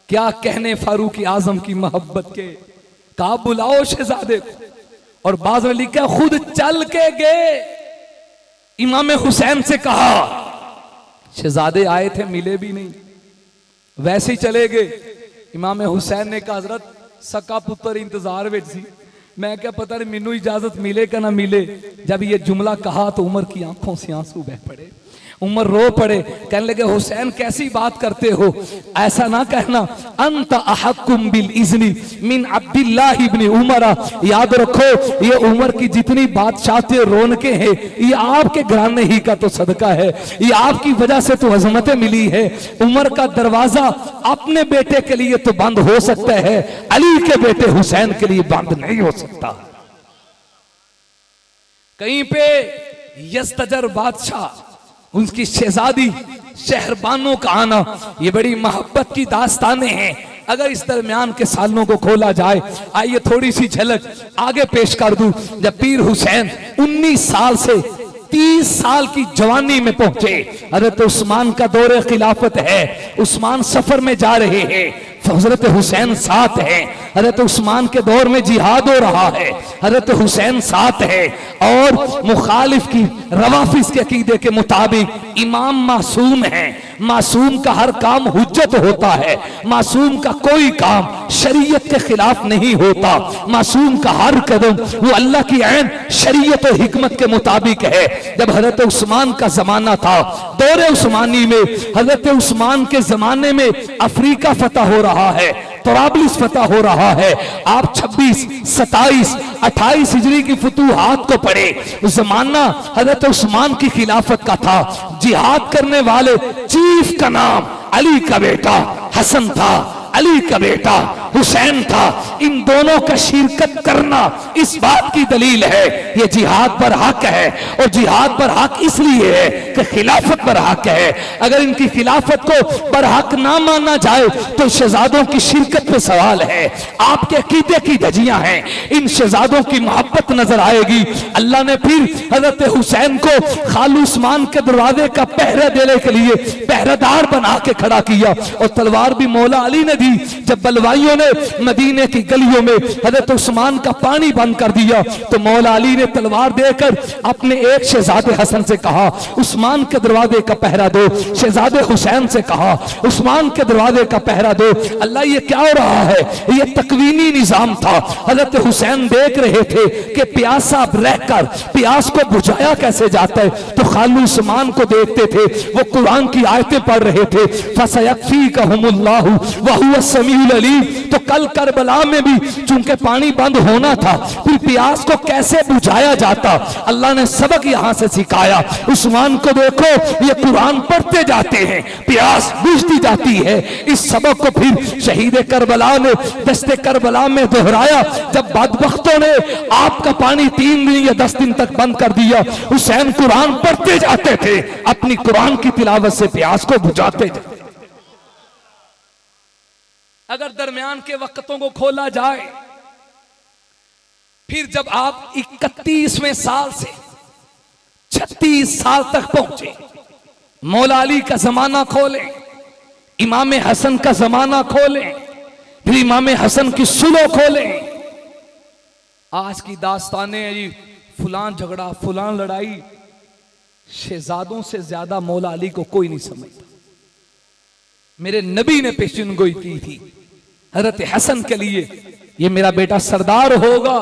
क्या कहने फारूक आजम की मोहब्बत के। कहा बुलाओ शहजादे को। और बाज ने लिखा खुद चल के गए, इमाम हुसैन से कहा। शहजादे आए थे, मिले भी नहीं, वैसे ही चले गए। इमाम हुसैन ने कहा हजरत सका पुत्र इंतजार में सी, मैं क्या पता नहीं मैनू इजाजत मिले का ना मिले। जब ये जुमला कहा तो उमर की आंखों से आंसू बह पड़े, उमर रो पड़े, कहने लगे हुसैन कैसी बात करते हो, ऐसा ना कहना। अंत अहक्कुम बिल इज़्नी मिन अब्दुल्लाह इब्न उमर, याद रखो ये उमर की जितनी बादशाहतें रौनकें हैं ये आपके घराने ही का तो सदका है, ये आपकी वजह से तो अजमतें मिली है। उमर का दरवाजा अपने बेटे के लिए तो बंद हो सकता है, अली के बेटे हुसैन के लिए बंद नहीं हो सकता। कहीं पे यस्तजर बादशाह, उनकी शहजादी शहरबानों का आना, ये बड़ी मोहब्बत की दास्तानें हैं। अगर इस दरमियान के सालों को खोला जाए, आइए थोड़ी सी झलक आगे पेश कर दूं। जब पीर हुसैन 19 साल से 30 साल की जवानी में पहुंचे, हजरत उस्मान का दौरे खिलाफत है, उस्मान सफर में जा रहे हैं, हजरत हुसैन साथ है, हजरत उस्मान के दौर में जिहाद हो रहा है, हजरत हुसैन साथ है। और मुखालिफ की रवाफिज के अकीदे के मुताबिक इमाम मासूम है, मासूम का हर काम हुज्जत होता है, मासूम का कोई काम शरीयत के खिलाफ नहीं होता, मासूम का हर कदम वो अल्लाह की ऐन शरीयत और हिकमत के मुताबिक है। जब हजरत उस्मान का जमाना था, दौरे उस्मानी में, हजरत उस्मान के जमाने में अफ्रीका फतह हो रहा है, तराबलिस फतह हो रहा है। आप 26, 27, 28 हिजरी की फुतूहात को पढ़े, उस जमाना हजरत उस्मान की खिलाफत का था। जिहाद करने वाले चीफ का नाम अली का बेटा हसन था, अली का बेटा हुसैन था। इन दोनों का शिरकत करना इस बात की दलील है ये जिहाद पर हक है, और जिहाद पर हक इसलिए है कि खिलाफत पर हक है। अगर इनकी खिलाफत को पर हक ना माना जाए तो शहजादों की शिरकत पे सवाल है। आपके अकीदे की धजियां हैं, इन शहजादों की मोहब्बत नजर आएगी। अल्लाह ने फिर हजरत हुसैन को खालू उस्मान के दरवाजे का पहरा देने के लिए पहरेदार बना के खड़ा किया, और तलवार भी मौला अली ने दी। जब बलवाइयों ने मदीने की गलियों में हजरत उस्मान का पानी बंद कर दिया तो मौला अली ने तलवार देकर अपने एक शहजादे हसन से कहा उस्मान के दरवाजे का पहरा दो, शहजादे हुसैन से कहा उस्मान के दरवाजे का पहरा दो। अल्लाह ये क्या हो रहा है, ये तकवीनी निजाम था। हजरत हुसैन देख रहे थे कि प्यासा रहकर प्यास को बुझाया कैसे जाता है, तो खालू उस्मान को देखते थे, वो कुरान की आयतें पढ़ रहे थे, फसयकफीकहुमुल्लाहु व हुवा समीउल अलीम। तो कल करबला में भी चूंकि पानी बंद होना था, फिर प्यास को कैसे बुझाया जाता, अल्लाह ने सबक यहां से सिखाया। उस्मान को देखो, ये कुरान पढ़ते जाते हैं, प्यास बुझती जाती है। इस सबक को फिर शहीद करबला ने दस्ते करबला में दोहराया। जब बदबख्तों ने आपका पानी 3 दिन या 10 दिन तक बंद कर दिया, हुसैन कुरान पढ़ते जाते थे, अपनी कुरान की तिलावत से प्यास को बुझाते थे। अगर दरमियान के वक्तों को खोला जाए, फिर जब आप 31वें साल से 36 साल तक पहुंचे, मौला अली का जमाना खोलें, इमाम हसन का जमाना खोलें, फिर इमाम हसन की सुलो खोलें। आज की दास्तानें जी फुलान झगड़ा फुलान लड़ाई, शहजादों से ज्यादा मौला अली को कोई नहीं समझता। मेरे नबी ने पेशेनगोई की थी हजरत हसन के लिए, ये मेरा बेटा सरदार होगा,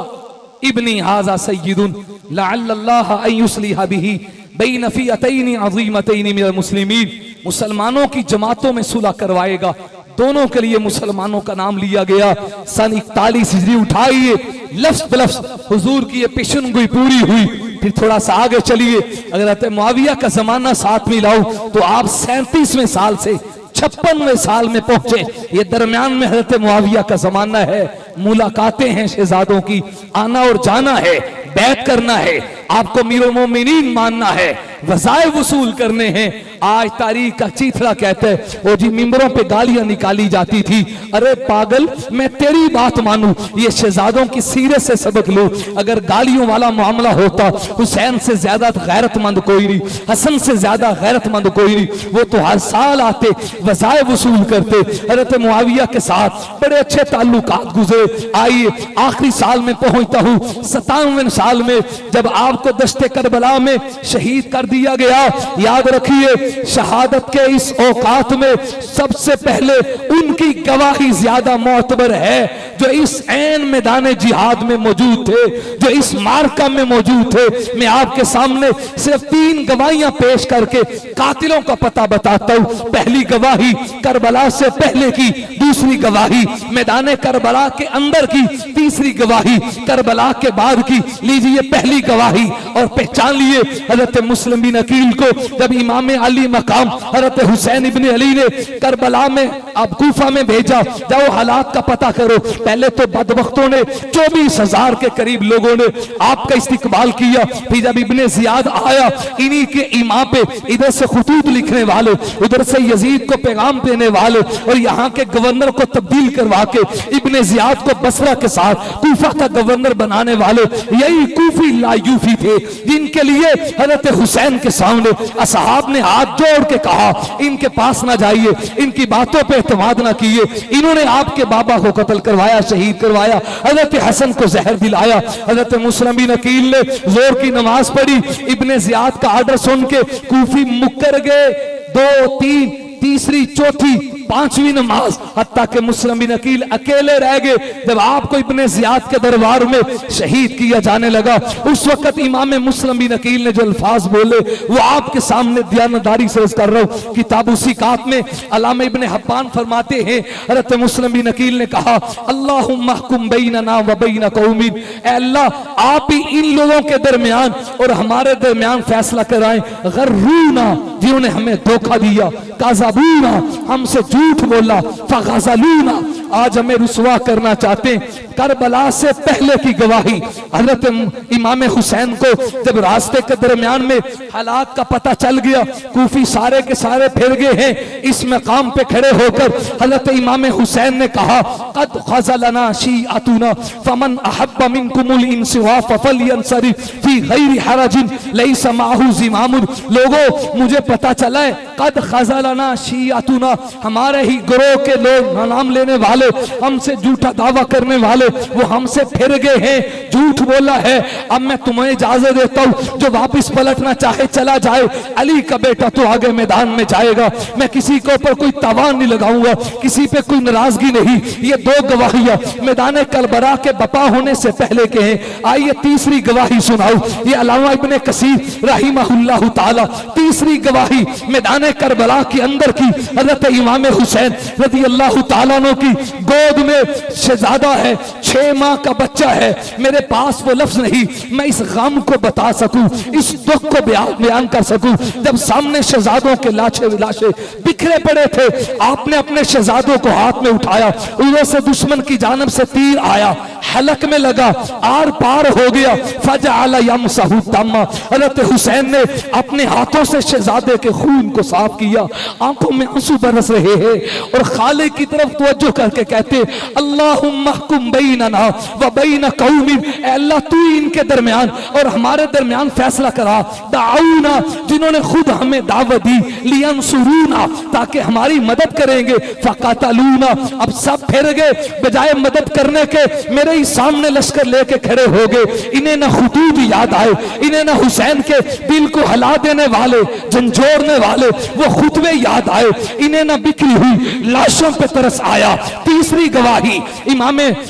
इब्नी हाजा सय्यिदुन लअल्लल्लाह अन युस्लिह बिही बैन फिअतैन अज़ीमतैन मिनल मुस्लिमीन। मुसलमानों की जमातों में सुलह करवाएगा। दोनों के लिए मुसलमानों का नाम लिया गया। सन 41 हिजरी उठाइए, लफ्ज बलफ्ज हुजूर की ये पेशेनगोई पूरी हुई। फिर थोड़ा सा आगे चलिए, अगर हज़रत मुआविया का जमाना साथ में लाऊं तो आप 37वें साल से 56वें साल में पहुंचे। ये दरमियान में हजरत मुआविया का जमाना है। मुलाकातें हैं शहजादों की, आना और जाना है, बैत करना है। आपको मीरुल मोमिनीन मानना है, वज़ाए वसूल करने हैं। आज तारीख का चीथड़ा कहते हैं वो जी मिंबरों पे गालियां निकाली जाती थी। अरे पागल, मैं तेरी बात मानूं, ये शहजादों की सीरत से सबक लूं। अगर गालियों वाला मामला होता, हुसैन से ज्यादा गैरतमंद कोई नहीं, हसन से ज्यादा गैरतमंद कोई नहीं। वो तो हर साल आते, वज़ाए वसूल करते। हज़रत मुआविया के साथ बड़े अच्छे ताल्लुकात गुजरे। आइए आखिरी साल में पहुंचता हूं, 57वें साल में, जब आपको दश्ते करबला में शहीद कर दिया गया। याद रखिए, शहादत के इस औकात में सबसे पहले उनकी गवाही ज्यादा मोतबर है जो इस ऐन मैदान जिहाद में मौजूद थे, जो इस मार्का में मौजूद थे। मैं आपके सामने सिर्फ 3 गवाहियां पेश करके कातिलों का पता बताता हूं। पहली गवाही करबला से पहले की, दूसरी गवाही मैदान करबला के अंदर की, तीसरी गवाही करबला के बाद की। लीजिए पहली गवाही और पहचान लिए हजरत मुस्लिम बिन अकील को। जब इमाम अली मकाम हजरत हुसैन इब्ने अली ने करबला में, अब कूफा में भेजा, जाओ हालात का पता करो। पहले तो बदबख्तों ने 24,000 के करीब लोगों ने आपका इस्तिकबाल किया। फिर जब इब्ने जियाद आया, इन्हीं के इमाम पे इधर से खुतूत लिखने वाले, उधर से यजीद को पैगाम देने वाले, और यहाँ के गवर्नर को तब्दील करवा के इब्ने जियाद को बसरा के साथ कूफा का गवर्नर बनाने वाले यही कूफी लायूफी थे, जिनके लिए हजरत हुसैन के सामने असहाब ने हाथ जोड़ के कहा इनके पास ना जाइए, इनकी बातों पे एतमाद ना कीजिए। इन्होंने आपके बाबा को कत्ल करवाया, शहीद करवाया, हजरत हसन को जहर दिलाया। हजरत मुस्लिम बिन अकील ने जोर की नमाज पढ़ी। इब्ने जियाद का आर्डर सुन के कूफी मुकर गए। 2, 3, तीसरी, चौथी, 5वीं नमाज, हत्ता के मुस्लिम बिन अकील अकेले रह गए। जब आपको इब्ने जियाद के दरबार में शहीद किया जाने लगा, उस वक्त इमाम मुस्लिम बिन अकील ने जो अल्फाज बोले वो आपके सामने दयानदारी से अर्ज कर रहा हूं। किताबु सिकात में अल्लामा इब्ने हब्बान फरमाते हैं, हज़रत मुस्लिम बिन अकील ने कहा, अल्लाहुम्मा हुकुम बैनना व बैन कौमिन, ऐ अल्लाह आप ही इन लोगों के दरमियान और हमारे दरमियान फैसला कराएं। गर्रूना, जिन्होंने हमें धोखा दिया, काज़ाबूना, हमसे झूठ बोला, फगज़लूना, आज हमें रुसवा करना चाहते हैं। करबला से पहले की गवाही, हजरत इमाम हुसैन को जब रास्ते के दरमियान में हालात का पता चल गया, कूफी सारे के सारे फिर गए हैं। इस मकाम पे खड़े होकर हजरत इमाम हुसैन ने कहा, कद खज़लना शीअतुना फमन अहब्ब मिनकुमुल इंसिवाफ फलयंसरिफ फी गैरि हरजिन लैसा माहू ज़िमामुन। लोगों, मुझे पता चला है, कद खज़लना शीअतुना, हमारे ही गिरोह के लोग, नाम लेने वाले, हमसे झूठा दावा करने वाले, वो हमसे फिर गए हैं, झूठ बोला है। अब मैं तुम्हें इजाजत देता हूं, जो वापस पलटना चाहे चला जाए। अली का बेटा तो आगे मैदान में जाएगा, मैं किसी के ऊपर कोई तवान नहीं लगाऊंगा, किसी पे कोई नाराजगी नहीं। ये 2 गवाहियां मैदान करबला के बपा होने से पहले के हैं। आइए तीसरी गवाही सुनाऊं। ये अल्लामा इब्ने कसीर रहिमहुल्लाह ताला तीसरी गवाही मैदान करबला के अंदर की, हजरत इमाम हुसैन रज़ी अल्लाह ताला अन्हु की गोद में शहजादा है, 6 माह का बच्चा है। मेरे पास वो लफ्ज नहीं मैं इस गम को बता सकूं, इस दुख को बयान कर सकूं। जब सामने शहजादों के लाशें बिखरे पड़े थे, आपने अपने शहजादों को हाथ में उठाया, उधर से दुश्मन की जानब से तीर आया, हलक में लगा, आर पार हो गया। फजअल यमसहु तम्मा, हज़रत हुसैन ने अपने हाथों से शहजादे के खून को साफ किया, आंखों में आंसू बरस रहे हैं और खाले की तरफ तवज्जो करके कहते, अल्लाहुम्मा हुकुम बैनना व बैन कौमिन, ऐ अल्लाह तू इनके दरमियान और हमारे दरमियान फैसला करा। दाऊना, जिन्होंने खुद हमें दावत दी, लियंसुरूना, ताकि हमारी मदद करेंगे, फकतलूना, अब सब फिर गए, बजाय मदद करने के मेरे ही सामने लश्कर लेके खड़े हो गए। इन्हें ना खुतूत याद आए, इन्हें ना हुसैन के दिल को हिला देने वाले, झंझोड़ने वाले वो खुतबे याद आए, इन्हें ना बिखरी हुई लाशों पे तरस आया। तीसरी गवाही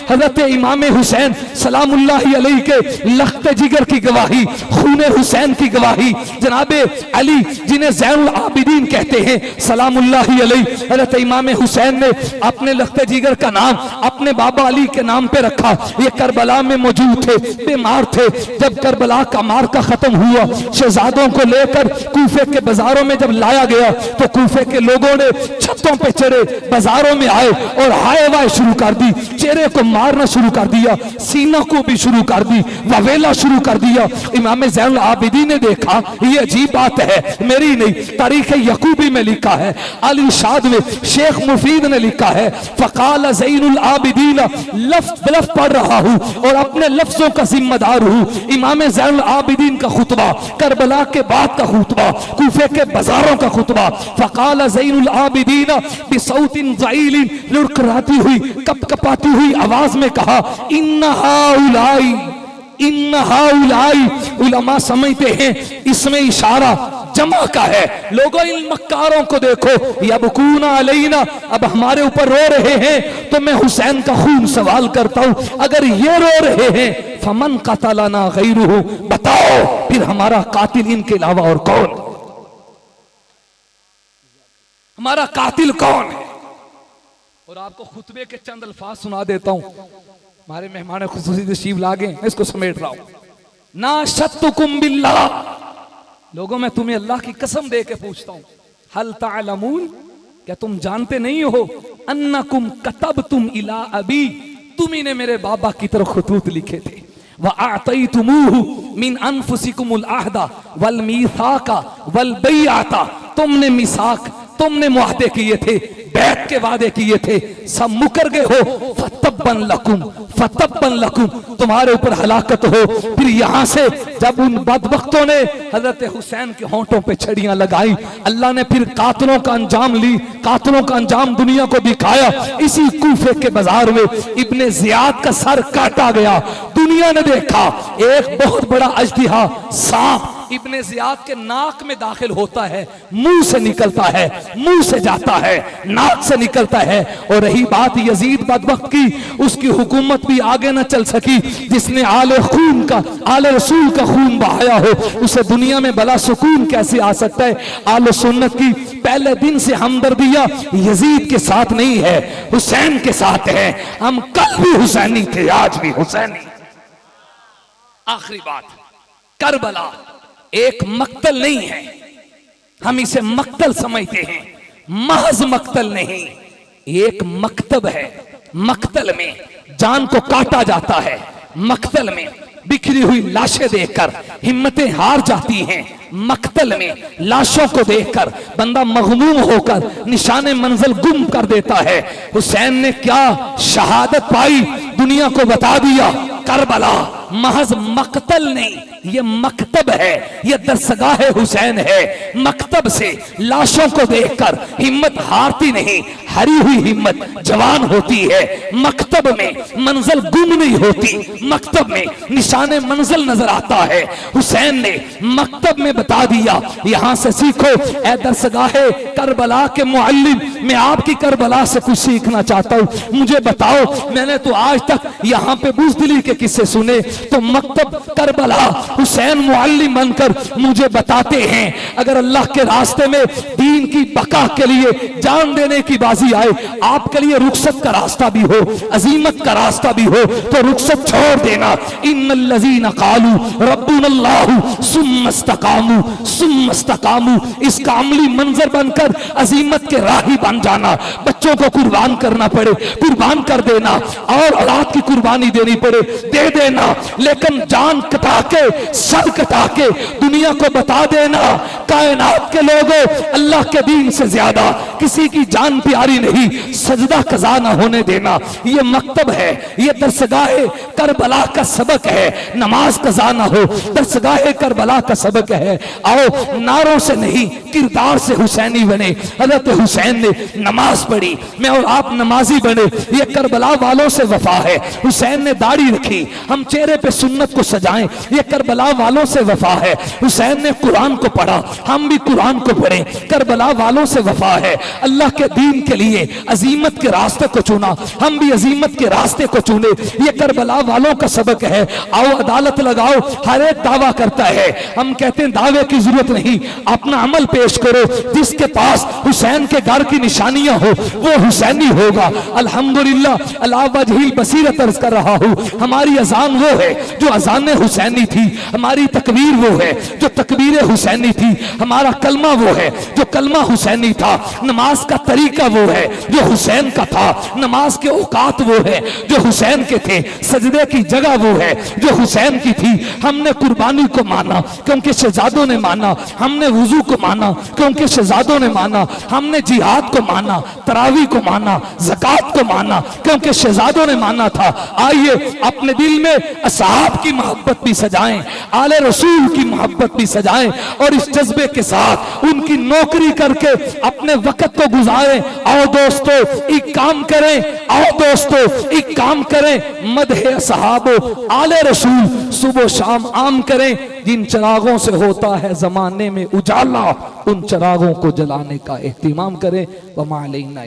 हजरत इमाम हुसैन सलामुल्लाहि अलैहि के लख्त जिगर की गवाही, खून हुसैन की गवाही। जनाबे अली जिन्हें ज़ैनुल आबिदीन कहते हैं सलाम सलामुल्लाहि अलैहि, हज़रत इमाम हुसैन ने अपने लख्ते जिगर का नाम अपने बाबा अली के नाम पे रखा। ये करबला में मौजूद थे, बीमार थे। जब करबला का मार्का खत्म हुआ, शहजादों को लेकर कूफे के बाजारों में जब लाया गया तो कूफे के लोगों ने छतों पे चढ़े, बाजारों में आए और हाय वाय शुरू कर दी, चेहरे को मारना शुरू कर दिया, सीना को भी शुरू कर दी, ववेला शुरू कर दिया। इमाम ज़ैनुल आबिदीन ने देखा ये अजीब बात है, मेरी नहीं, तारीख यकूबी में लिखा है, अली शाद में शेख मुफीद ने लिखा है, फ़क़ाल ज़ैनुल आबिदीन, लफ्ज़ बलफ्ज़ पढ़ रहा हूँ और अपने लफ्जों का जिम्मेदार हूँ। इमाम ज़ैनुल आबिदीन का खुतबा, करबला के बाद का खुतबा, कूफे के बाजारों का खुतबा। फ़क़ाल ज़ैनुल आबिदीन बिसौतिन ज़ईलिन, लुढ़कराती हुई कपकपाती हुई आवाज में कहा, इन्ना हाउलाई, इन्ना हाउलाई। उलमा समझते हैं इसमें इशारा जमा का है। लोगों इन मक्कारों को देखो, यबकूना अलैना, अब हमारे ऊपर रो रहे हैं तो मैं हुसैन का खून सवाल करता हूं, अगर ये रो रहे हैं फमन कतलना गैरुहु, बताओ फिर हमारा कातिल इनके अलावा और कौन? हमारा कातिल कौन है? और आपको खुतबे के चंद अल्फाज सुना देता हूं, हमारे मेहमान खुसूसी तशरीफ लागे, मैं इसको समेट रहा हूं। ना शत्तुकुम बिल्लाह, लोगों मैं तुम्हें अल्लाह की कसम दे के पूछता हूं, हल तालमून, क्या तुम जानते नहीं हो, अन्नकुम कतबतुम इला अबी, तुम्ही ने मेरे बाबा की तरफ खतूत लिखे थे, व आतईतुमूहु मिन अनफुसिकुमुल अहदा वल मीसाका वल बैअता, तुमने मिसाक, तुमने मुआहदे किए थे, बैत के वादे किए थे, सब मुकर गए हो। फतब्बन लकुम, फतब्बन लकुम, तुम्हारे ऊपर हलाकत हो। फिर यहां से जब उन बदबख्तों ने हजरत हुसैन के होंठों पे छड़ियां लगाई, अल्लाह ने फिर कातलों का अंजाम ली, कातलों का अंजाम दुनिया को दिखाया। इसी कूफे के बाजार में इब्ने जियाद का सर काटा गया, दुनिया ने देखा। एक बहुत बड़ा अजदिहा सांप इब्ने जियाद के नाक में दाखिल होता है, मुंह से निकलता है, मुंह से जाता है, नाक से निकलता है। और रही बात यजीद बदबख्त की, उसकी हुकूमत भी आगे न चल सकी। जिसने आले खून का, आले रसूल का खून बहाया हो, उसे दुनिया में भला सुकून कैसे आ सकता है? आले सुन्नत की पहले दिन से हमदर्दियां यजीद के साथ नहीं है, हुसैन के साथ है। हम कल भी हुसैनी थे, आज भी हुसैनी। आखिरी बात, करबला एक मक्तल नहीं है, हम इसे मक्तल समझते हैं, महज मक्तल नहीं, एक मकतब है। मक्तल में जान को काटा जाता है, मक्तल में बिखरी हुई लाशें देखकर हिम्मतें हार जाती हैं, मक्तल में लाशों को देखकर बंदा मगमूम होकर निशाने मंजिल गुम कर देता है। हुसैन ने क्या शहादत पाई, दुनिया को बता दिया। करबला महज मक्तल नहीं, ये मकतब है, ये दरसगाह हुसैन है। मकतब से लाशों को देखकर हिम्मत हारती नहीं, हरी हुई हिम्मत जवान होती है। मकतब में मंजिल गुम नहीं होती, मकतब में निशाने मंजिल नजर आता है। हुसैन ने मकतब में बता दिया, यहां से सीखो ए दरसगाह करबला के मुअल्लिम, मैं आपकी करबला से कुछ सीखना चाहता हूं। मुझे बताओ, मैंने तो आज तक यहां पे बुज़दिली के किस्से सुने, तो मकतब करबला हुसैन मुअल्लिम बनकर मुझे बताते हैं, अगर अल्लाह के रास्ते में दीन की बका के लिए जान देने की बाजी आए, आपके लिए रुखसत का रास्ता भी हो, अजीमत का रास्ता भी हो, तो रुखसत छोड़ देना। इन्नल्लज़ीना क़ालू रब्बुनल्लाहु सुम्मा इस्तक़ामू, सुम्मा इस्तक़ामू, इसका अमली मंजर बनकर अजीमत के राही बन जाना। बच्चों को कुर्बान करना पड़े, कुर्बान कर देना, और औलाद की कुर्बानी देनी पड़े, दे देना, लेकिन जान कटा के, सर कटा के दुनिया को बता देना, कायनात के लोगों, अल्लाह के दीन से ज्यादा किसी की जान प्यारी नहीं, सजदा कज़ा न होने देना। ये मकतब है, ये दरसगाह करबला का सबक है। नमाज कज़ा न हो, दरसगाह करबला का सबक है। आओ नारों से नहीं, किरदार से हुसैनी बने। हज़रत हुसैन ने नमाज पढ़ी, मैं और आप नमाजी बने, ये करबला वालों से वफा है। हुसैन ने दाढ़ी रखी, हम चेहरे पे सुन्नत को सजाएं, ये करबला वालों से वफा है। हुसैन ने कुरान को पढ़ा, हम भी कुरान को पढ़ें, करबला वालों से वफा है। अल्लाह के दीन के लिए अजीमत के रास्ते को चुना, हम भी अजीमत के रास्ते को चुने। ये करबला वालों का सबक है। आओ अदालत लगाओ, हर एक दावा करता है, हम कहते हैं दावे की जरूरत नहीं, अपना अमल पेश करो। जिसके पास हुसैन के घर की निशानियां हो वो हुसैनी होगा। अल्हम्दुलिल्लाह, अला वजहिल बसीरत अर्ज कर रहा हूं, हमारी अजान वो है जो अजान हुसैनी थी, हमारी तकबीर वो है जो तकबीर हुसैनी थी, हमारा कलमा वो है जो कलमा हुसैनी था, नमाज का तरीका वो है जो हुसैन का था, नमाज के औकात वो है जो हुसैन के थे, सजदे की जगह वो है जो हुसैन की थी। हमने कुर्बानी को माना क्योंकि शहजादों ने माना, हमने वुजू को माना क्योंकि शहजादों ने माना, हमने जिहाद को माना, तरावी को माना, ज़कात को माना क्योंकि शहजादों ने माना था। आइए अपने दिल में असहाब की मोहब्बत भी सजाएं, आले रसूल की मोहब्बत भी सजाएं और इस जज्बे के साथ उनकी नौकरी करके अपने वक्त को गुजारें। आओ दोस्तों एक काम करें, आओ दोस्तों एक काम करें, मदहे असहाबो आले रसूल सुबह शाम आम करें। जिन चिरागों से होता है जमाने में उजाला, उन चिरागों को जलाने का एहतिमाम करें। वमा अलैना